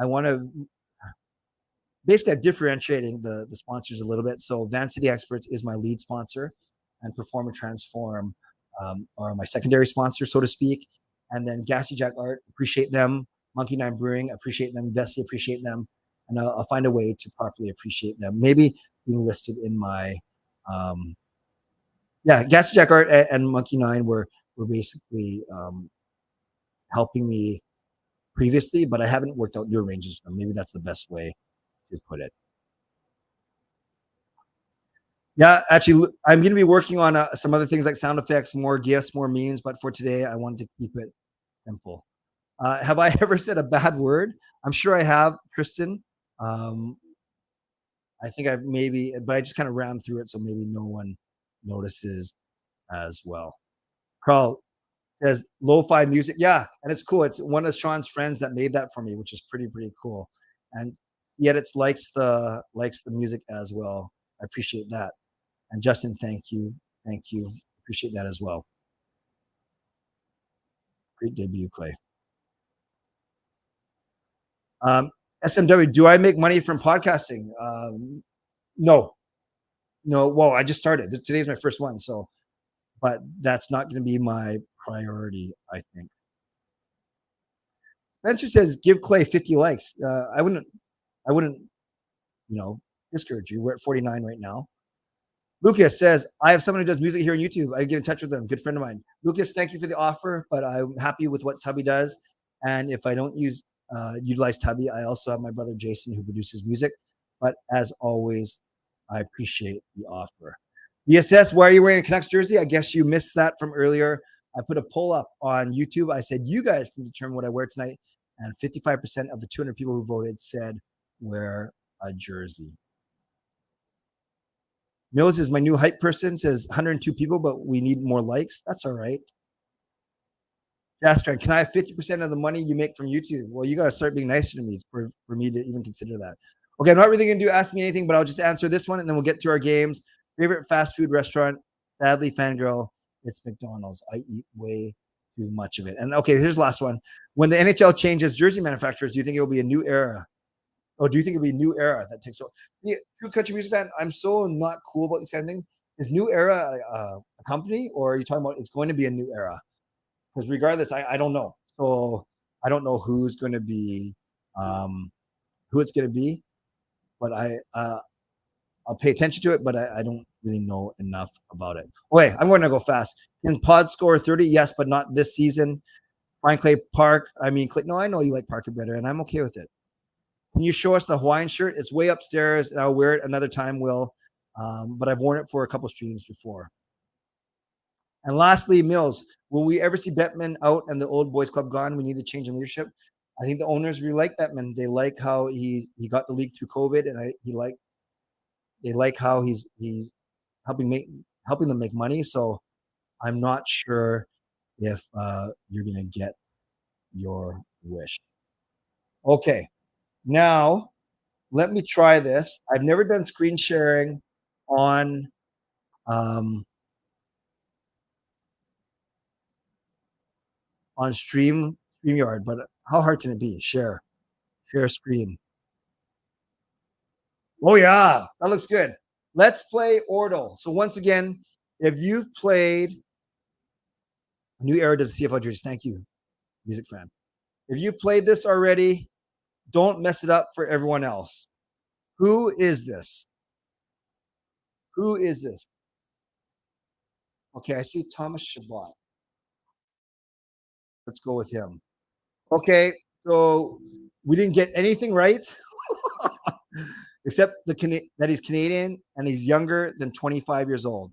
I want to basically I'm differentiating the sponsors a little bit. So Van City Experts is my lead sponsor, and Perform and Transform are my secondary sponsor, so to speak. And then Gassy Jack Art, appreciate them. Monkey 9 Brewing, appreciate them. Vessi, appreciate them. And I'll find a way to properly appreciate them. Maybe being listed in my Gassy Jack Art and Monkey 9 were basically helping me previously, but I haven't worked out new arrangements for them. Maybe that's the best way to put it. Yeah, actually, I'm going to be working on some other things like sound effects, more gifs, more memes. But for today, I wanted to keep it simple. Have I ever said a bad word? I'm sure I have, Tristan. I think I've maybe, but I just kind of ran through it, so maybe no one notices as well. Carl says lo-fi music. Yeah, and it's cool. It's one of Sean's friends that made that for me, which is pretty cool. And yet it likes the music as well. I appreciate that. And Justin, thank you. Appreciate that as well. Great debut, Clay. SMW, do I make money from podcasting? No. Well, I just started. Today's my first one, but that's not going to be my priority, I think. Spencer says, give Clay 50 likes. I wouldn't, discourage you. We're at 49 right now. Lucas says, I have someone who does music here on YouTube. I get in touch with them. Good friend of mine. Lucas, thank you for the offer, but I'm happy with what Tubby does. And if I don't utilize Tubby, I also have my brother Jason who produces music. But as always, I appreciate the offer. BSS, why are you wearing a Canucks jersey? I guess you missed that from earlier. I put a poll up on YouTube. I said, you guys can determine what I wear tonight. And 55% of the 200 people who voted said, wear a jersey. Mills is my new hype person, says 102 people, but we need more likes. That's all right. Jastran, can I have 50% of the money you make from YouTube? Well, you got to start being nicer to me for me to even consider that. Okay, I'm not really going to ask me anything, but I'll just answer this one, and then we'll get to our games. Favorite fast food restaurant? Sadly, Fangirl, it's McDonald's. I eat way too much of it. And okay, here's the last one. When the NHL changes jersey manufacturers, do you think it will be a new era? Or do you think it'll be a new era that takes over? Yeah, true country music fan, I'm so not cool about this kind of thing. Is New Era a company, or are you talking about it's going to be a new era? Because regardless, I don't know. So I don't know who's going to be, who it's going to be. But I'll pay attention to it, but I don't really know enough about it. Okay, I'm going to go fast. Can Pod score 30? Yes, but not this season. Fine Clay Park. No, I know you like Parker better, and I'm okay with it. Can you show us the Hawaiian shirt? It's way upstairs, and I'll wear it another time, Will. But I've worn it for a couple streams before. And lastly, Mills, will we ever see Bettman out and the old boys club gone? We need a change in leadership. I think the owners really like Bettman. They like how he got the league through COVID, and they like how he's helping them make money. So I'm not sure if you're gonna get your wish. Okay. Now, let me try this. I've never done screen sharing on StreamYard, but how hard can it be? Share screen. Oh yeah, that looks good. Let's play Ordle. So once again, if you've played New Era does the CFL jerseys, thank you, music fan. If you played this already, don't mess it up for everyone else. Who is this? Okay, I see Thomas Shabbat. Let's go with him. Okay, so we didn't get anything right, except that he's Canadian and he's younger than 25 years old.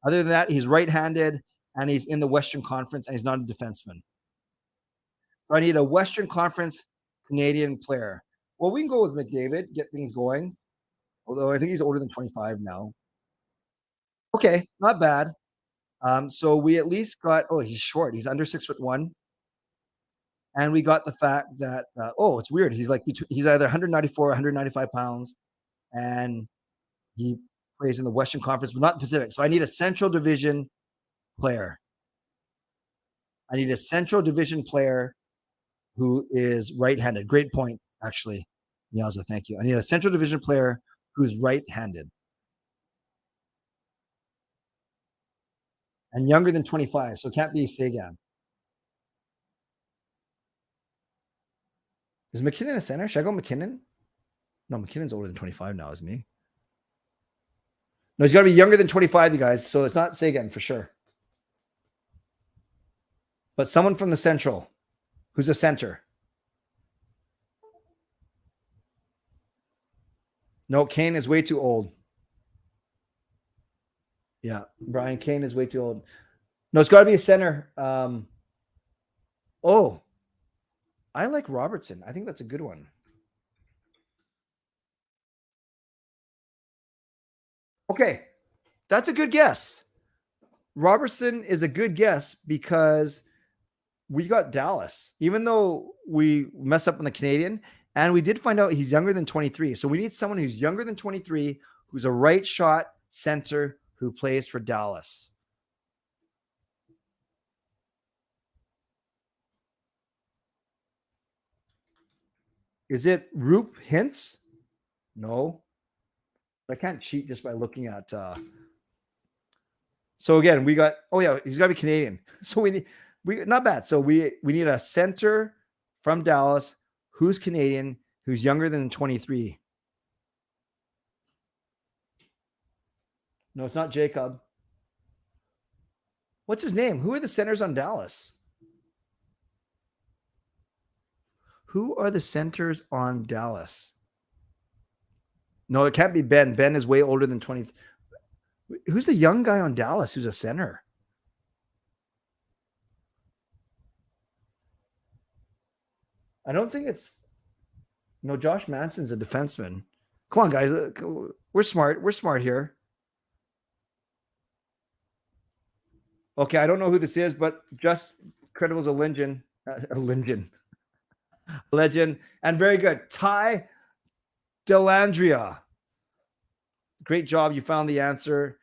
Other than that, he's right-handed and he's in the Western Conference and he's not a defenseman. So I need a Western Conference Canadian player. Well, we can go with McDavid, get things going. Although I think he's older than 25 now. Okay, not bad. So we at least got, he's short. He's under 6'1". And we got the fact that, it's weird. He's either 194 or 195 pounds. and he plays in the Western Conference, but not the Pacific. So I need a Central Division player. I need a Central Division player who is right-handed. Great point, actually, Nyaza. Thank you. I need a Central Division player who's right-handed and younger than 25. So it can't be Sagan. Is McKinnon a center? Should I go McKinnon? No, McKinnon's older than 25 now, isn't he? No, he's got to be younger than 25, you guys. So it's not Sagan for sure. But someone from the Central who's a center. No, Kane is way too old. Yeah, Brian Kane is way too old. No, it's got to be a center. Oh, I like Robertson. I think that's a good one. Okay, that's a good guess. Robertson is a good guess because we got Dallas, even though we messed up on the Canadian, and we did find out he's younger than 23. So we need someone who's younger than 23, who's a right shot center who plays for Dallas. Is it Roop Hintz? No. I can't cheat just by looking at. So again, we got. Oh yeah, he's got to be Canadian. So we not bad. So we need a center from Dallas who's Canadian, who's younger than 23. No, it's not Jacob. What's his name? Who are the centers on Dallas? Who are the centers on Dallas? No, it can't be Ben. Ben is way older than 20. Who's the young guy on Dallas who's a center? I don't think it's. No, Josh Manson's a defenseman. Come on, guys. We're smart. We're smart here. Okay, I don't know who this is, but just credible to Legend. Legend. And very good. Ty Delandria. Great job. You found the answer.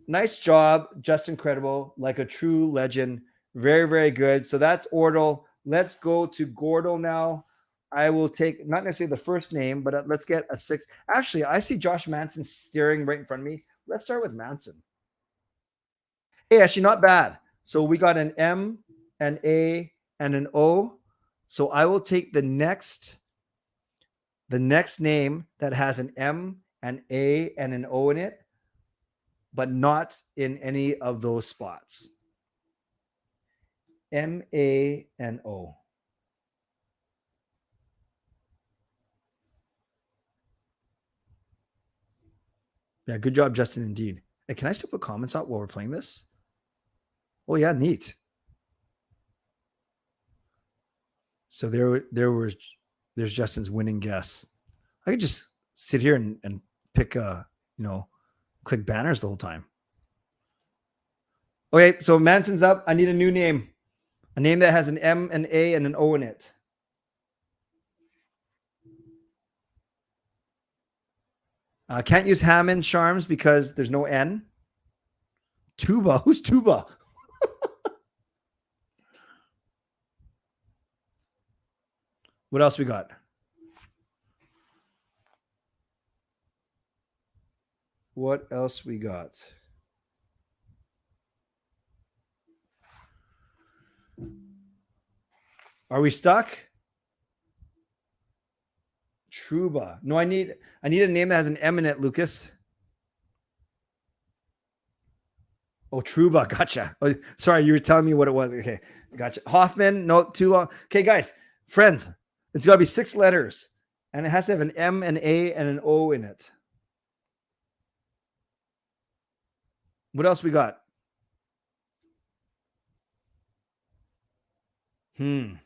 Nice job. Just incredible. Like a true legend. Very, very good. So that's Ordle. Let's go to Gordle now. I will take not necessarily the first name, but let's get a 6. Actually, I see Josh Manson staring right in front of me. Let's start with Manson. Hey, actually, not bad. So we got an M, an A, and an O. So I will take the next name that has an M, an A, and an O in it, but not in any of those spots. M, A, and O. Yeah, good job, Justin, indeed. Hey, can I still put comments out while we're playing this? Oh, yeah, neat. So there's Justin's winning guess. I could just sit here and pick click banners the whole time. Okay, so Manson's up. I need a new name. A name that has an M, an A, and an O in it. Can't use Hammond Charms because there's no N. Tuba. Who's Tuba? What else we got? What else we got? Are we stuck? Truba. No, I need a name that has an M in it, Lucas. Oh, Truba. Gotcha. Oh, sorry, you were telling me what it was. Okay, gotcha. Hoffman. No, too long. Okay, guys, friends, it's got to be 6 letters, and it has to have an M, an A, and an O in it. What else we got? We're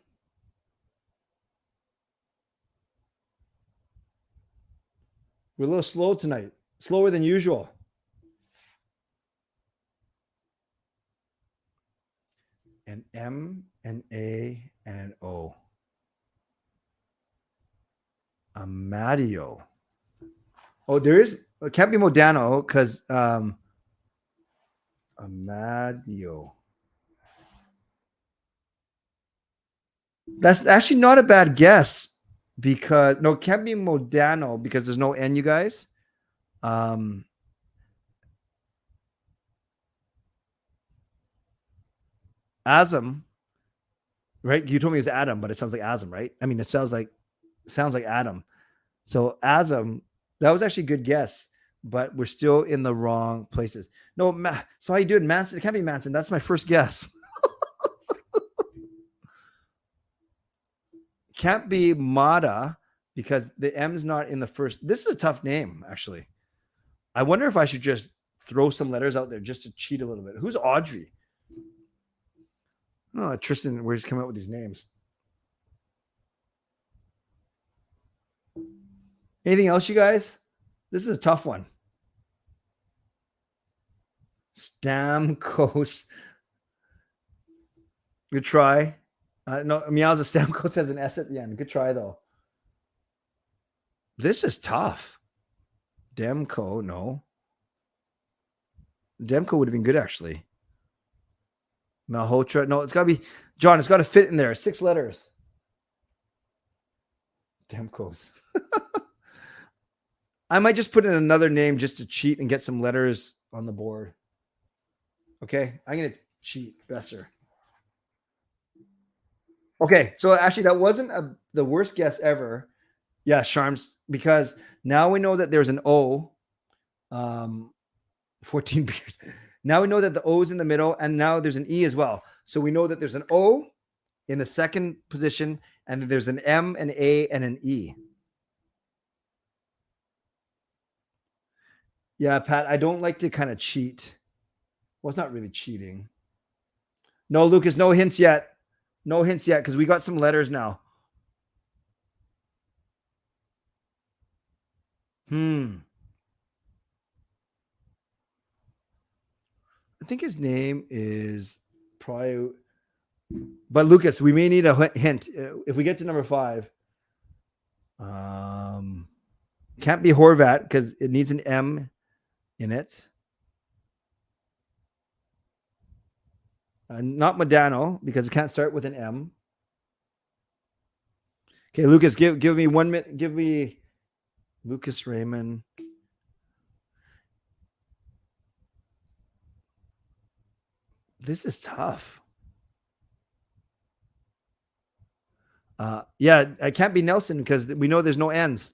a little slow tonight. Slower than usual. An M, an A, and an O. Amadio. Oh, there is. It can't be Modano because Amadio. That's actually not a bad guess because no, it can't be Modano because there's no N, you guys. Asm, right? You told me it was Adam, but it sounds like Asm, right? I mean, it sounds like Adam. So Asm, that was actually a good guess, but we're still in the wrong places. No, so how you doing, Manson? It can't be Manson. That's my first guess. Can't be Mata because the M's not in the first. This is a tough name, actually. I wonder if I should just throw some letters out there just to cheat a little bit. Who's Audrey? Oh, Tristan, we're just coming up with these names. Anything else, you guys? This is a tough one. Stamkos. Good try. No, Meowza Stamkos has an S at the end. Good try, though. This is tough. Demko, no. Demko would have been good, actually. Malhotra. No, it's got to be John. It's got to fit in there. 6 letters. Demkos. I might just put in another name just to cheat and get some letters on the board. Okay, I'm going to cheat. Besser. Okay, so actually that wasn't the worst guess ever. Yeah, Charms, because now we know that there's an O. 14 beers. Now we know that the O is in the middle, and now there's an E as well. So we know that there's an O in the second position, and there's an M, an A, and an E. Yeah, Pat, I don't like to kind of cheat. Well, it's not really cheating. No, Lucas, no hints yet. No hints yet because we got some letters now. I think his name is probably. But Lucas, we may need a hint if we get to number 5. Can't be Horvat because it needs an M in it. Not Modano because it can't start with an M. Okay, Lucas, give me 1 minute. Give me Lucas Raymond. This is tough. Yeah, I can't be Nelson because we know there's no N's.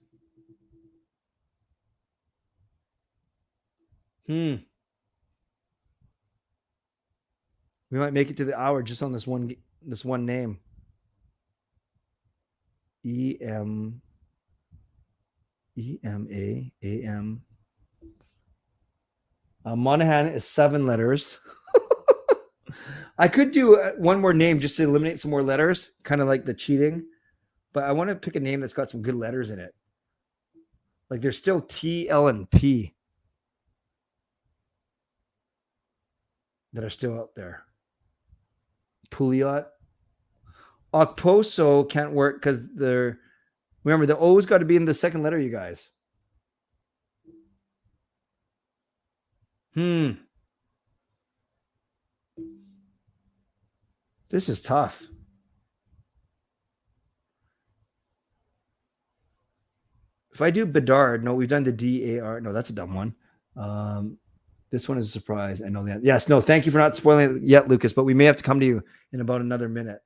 We might make it to the hour just on this one name. EMA AM. Monahan is 7 letters. I could do one more name just to eliminate some more letters, kind of like the cheating. But I want to pick a name that's got some good letters in it. Like there's still T, L, and P that are still out there. Pouliot. Okposo can't work because remember the O's got to be in the second letter, you guys. This is tough. If I do Bedard, no, we've done the DAR. No, that's a dumb one. This one is a surprise. I know that. Yes, no, thank you for not spoiling it yet, Lucas, but we may have to come to you in about another minute.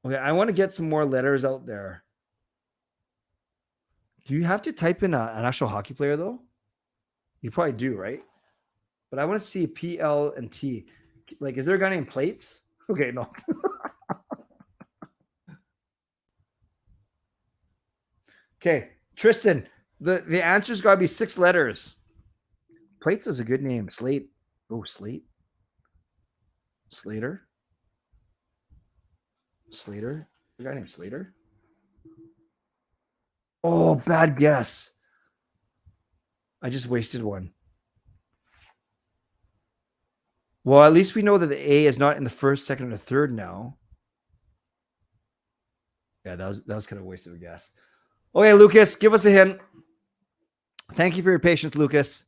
Okay, I want to get some more letters out there. Do you have to type in an actual hockey player, though? You probably do, right? But I want to see PL and T. Like, is there a guy named Plates? Okay, no. Okay, Tristan, the answer's got to be 6 letters. Plates is a good name. Slate. Oh, Slate. Slater. Slater. A guy named Slater. Oh, bad guess. I just wasted one. Well, at least we know that the A is not in the first, second, or third now. Yeah, that was kind of a waste of a guess. Okay, Lucas, give us a hint. Thank you for your patience, Lucas.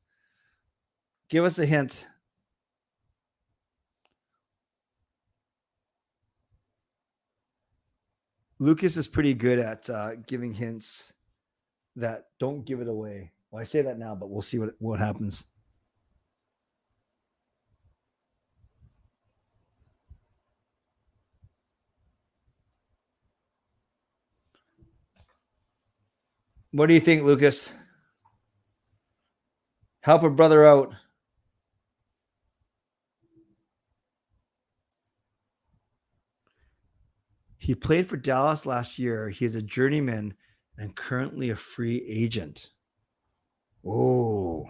Give us a hint. Lucas is pretty good at giving hints that don't give it away. Well, I say that now, but we'll see what happens. What do you think, Lucas? Help a brother out. He played for Dallas last year. He is a journeyman and currently a free agent. Oh.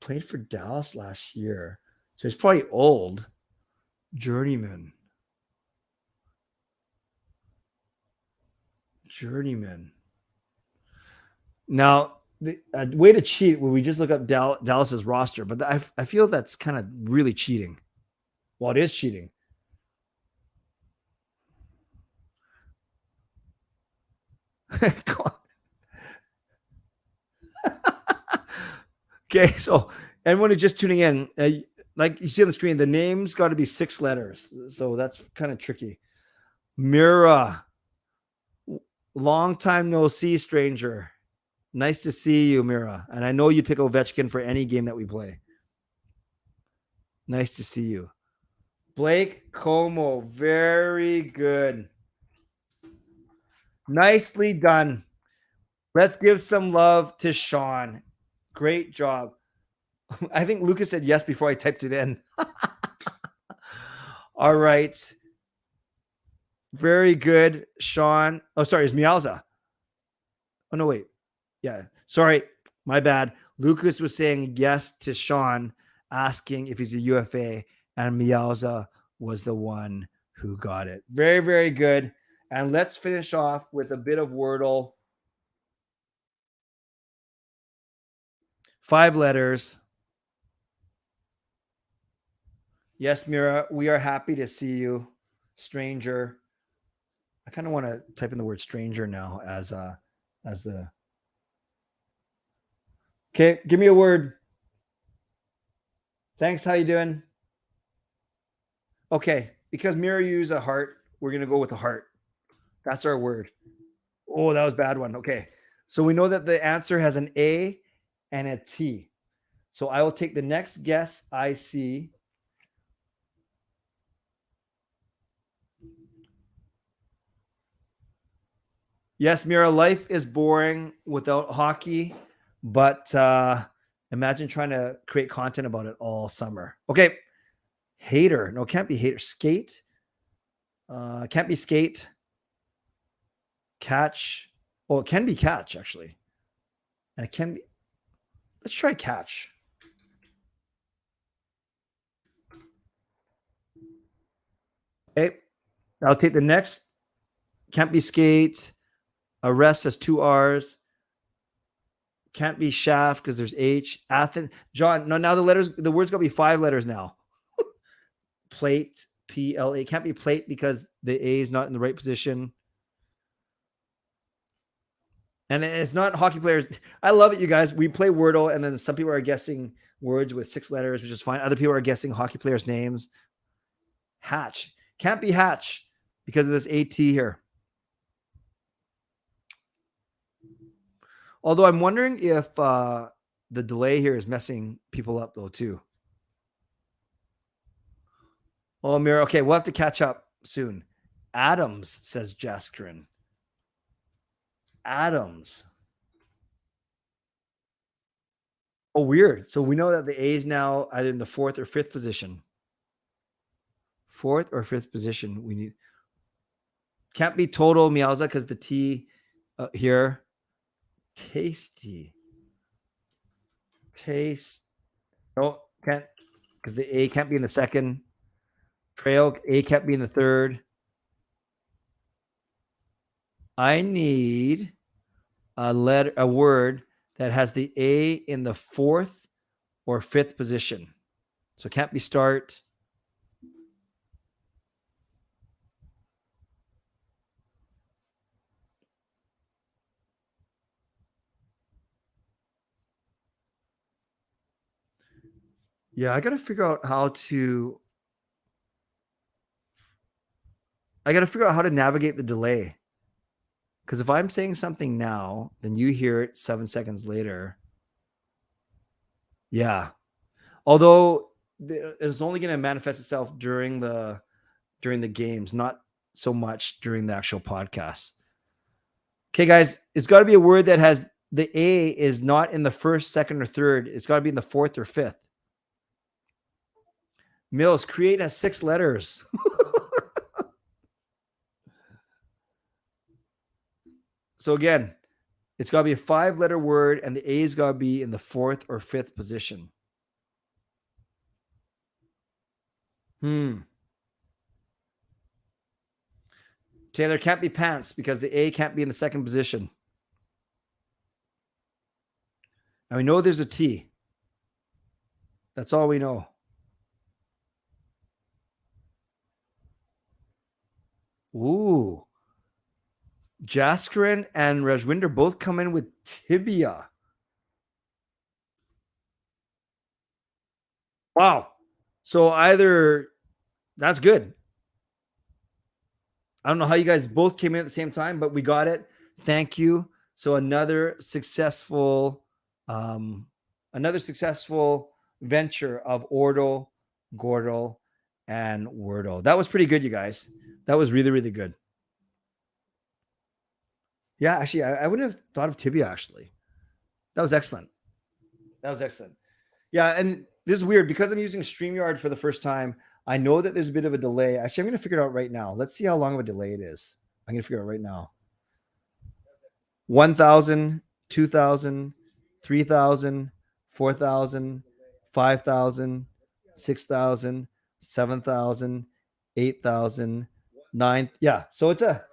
Played for Dallas last year. So he's probably old. Journeyman. Now, the way to cheat when we just look up Dallas's roster, but I feel that's kind of really cheating. Well, it is cheating. Okay, so anyone who's just tuning in, like you see on the screen, the name's got to be 6 letters. So that's kind of tricky. Mira. Long time no see, stranger. Nice to see you, Mira. And I know you pick Ovechkin for any game that we play. Nice to see you. Blake Como. Very good. Nicely done. Let's give some love to Sean. Great job. I think Lucas said yes before I typed it in. All right. Very good, Sean. Oh, sorry, it's Mialza. Oh, no, wait. Yeah, sorry. My bad. Lucas was saying yes to Sean, asking if he's a UFA, and Mialza was the one who got it. Very, very good. And let's finish off with a bit of Wordle. 5 letters. Yes, Mira, we are happy to see you, stranger. I kind of want to type in the word stranger now as the. Okay, give me a word. Thanks. How you doing? Okay, because Mira used a heart, we're gonna go with a heart. That's our word. Oh, that was a bad one. Okay, so we know that the answer has an A and a T. So I will take the next guess I see. Yes, Mira, life is boring without hockey, but imagine trying to create content about it all summer. Okay, hater. No, can't be hater. Skate. Can't be skate. Catch. Oh, it can be catch, actually. And it can be. Let's try catch. Okay, I'll take the next. Can't be skate. Arrest has 2 R's. Can't be shaft because there's H. Athens. John, no, now the words got to be 5 letters now. Plate, P-L-A. Can't be plate because the A is not in the right position. And it's not hockey players. I love it, you guys. We play Wordle, and then some people are guessing words with 6 letters, which is fine. Other people are guessing hockey players' names. Hatch. Can't be hatch because of this AT here. Although I'm wondering if the delay here is messing people up, though, too. Oh, Mira. Okay, we'll have to catch up soon. Adams, says Jaskrin. Adams. Oh, weird. So we know that the A is now either in the 4th or 5th position. 4th or 5th position. We need. Can't be total Mialza because the T here. Tasty. Taste. No, can't because the A can't be in the 2nd. Trail A can't be in the 3rd. I need a word that has the A in the 4th or 5th position. So it can't be start. Yeah, I got to figure out how to navigate the delay. Because if I'm saying something now, then you hear it 7 seconds later. Yeah. Although it's only going to manifest itself during the games, not so much during the actual podcast. Okay, guys, it's got to be a word that has the A is not in the first, second, or third. It's got to be in the fourth or fifth. Mills, create has 6 letters. So again, it's got to be a 5-letter word, and the A's got to be in the 4th or 5th position. Taylor, can't be pants because the A can't be in the 2nd position. And we know there's a T. That's all we know. Ooh. Jaskaran and Rajwinder both come in with tibia. Wow. So either that's good. I don't know how you guys both came in at the same time, but we got it. Thank you. So another successful venture of Ordle, Gordle, and Wordle. That was pretty good, you guys. That was really, really good. Yeah, actually, I wouldn't have thought of tibia, actually. That was excellent. Yeah, and this is weird because I'm using StreamYard for the first time. I know that there's a bit of a delay. Actually, I'm going to figure it out right now. Let's see how long of a delay it is. I'm going to figure it out right now. 1,000, 2,000, 3,000, 4,000, 5,000, 6,000, 7,000, 8,000, 9. Yeah, so it's a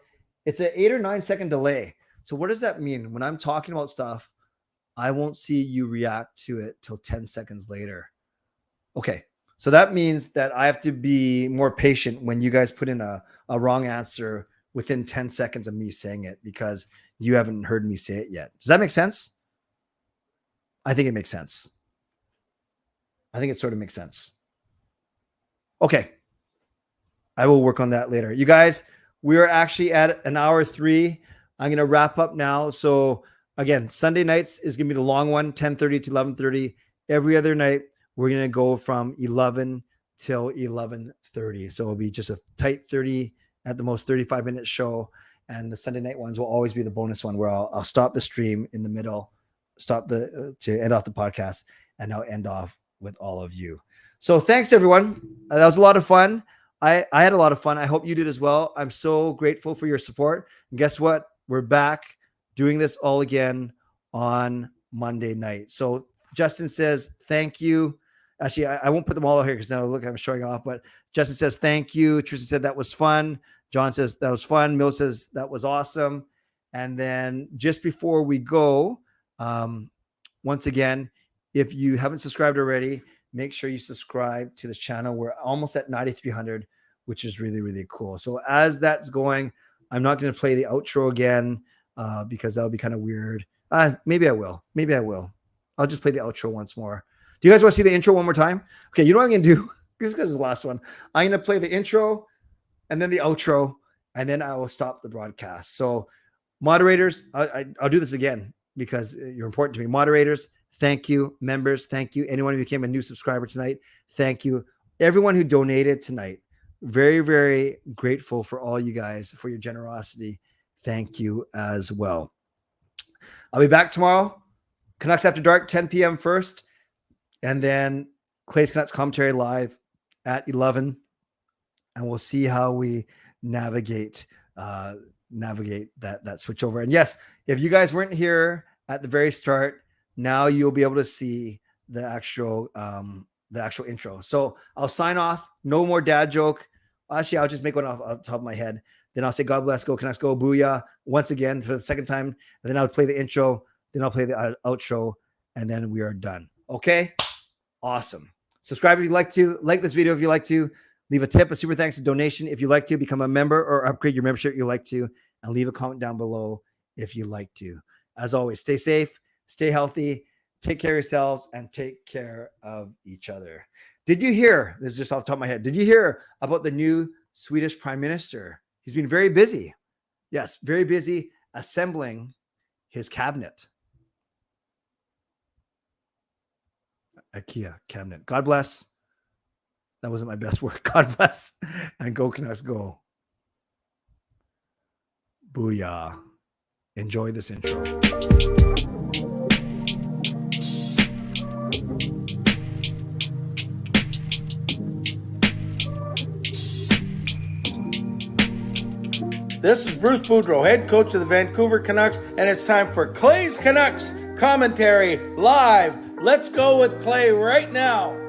8 or 9 second delay. So what does that mean? When I'm talking about stuff, I won't see you react to it till 10 seconds later. Okay. So that means that I have to be more patient when you guys put in a wrong answer within 10 seconds of me saying it because you haven't heard me say it yet. Does that make sense? I think it makes sense. I think it sort of makes sense. Okay. I will work on that later. You guys, we are actually at an hour 3. I'm going to wrap up now. So again, Sunday nights is going to be the long one, 10:30 to 11:30. Every other night, we're going to go from 11 till 11:30. So it'll be just a tight 30, at the most 35-minute show. And the Sunday night ones will always be the bonus one where I'll stop the stream in the middle, to end off the podcast, and I'll end off with all of you. So thanks, everyone. That was a lot of fun. I had a lot of fun. I hope you did as well. I'm so grateful for your support. And guess what? We're back doing this all again on Monday night. So Justin says, thank you. Actually, I won't put them all out here because now look, I'm showing off. But Justin says, thank you. Tristan said, that was fun. John says, that was fun. Mill says, that was awesome. And then just before we go, once again, if you haven't subscribed already, make sure you subscribe to this channel. We're almost at 9,300, which is really, really cool. So as that's going, I'm not going to play the outro again because that would be kind of weird. Maybe I will. I'll just play the outro once more. Do you guys want to see the intro one more time? Okay, you know what I'm going to do? This is the last one. I'm going to play the intro and then the outro, and then I will stop the broadcast. So moderators, I'll do this again because you're important to me. Moderators, thank you. Members, thank you. Anyone who became a new subscriber tonight, thank you. Everyone who donated tonight, very, very grateful for all you guys, for your generosity. Thank you as well. I'll be back tomorrow. Canucks After Dark, 10 p.m. first. And then Clay's Canucks commentary live at 11. And we'll see how we navigate that switch over. And yes, if you guys weren't here at the very start, now you'll be able to see the actual intro. So I'll sign off. No more dad joke. Actually, I'll just make one off the top of my head. Then I'll say, God bless, go Canucks, go, booyah, once again for the second time. And then I'll play the intro. Then I'll play the outro. And then we are done. Okay? Awesome. Subscribe if you'd like to. Like this video if you'd like to. Leave a tip, a super thanks, a donation if you'd like to. Become a member or upgrade your membership if you'd like to. And leave a comment down below if you'd like to. As always, stay safe, stay healthy, Take care of yourselves and take care of each other. Did you hear, this is just off the top of my head, did you hear about the new Swedish Prime Minister? He's been very busy. Yes, very busy assembling his cabinet. IKEA cabinet. God bless. That wasn't my best work. God bless. And go Canucks go. Booyah. Enjoy this intro. This is Bruce Boudreau, head coach of the Vancouver Canucks, and it's time for Clay's Canucks commentary live. Let's go with Clay right now.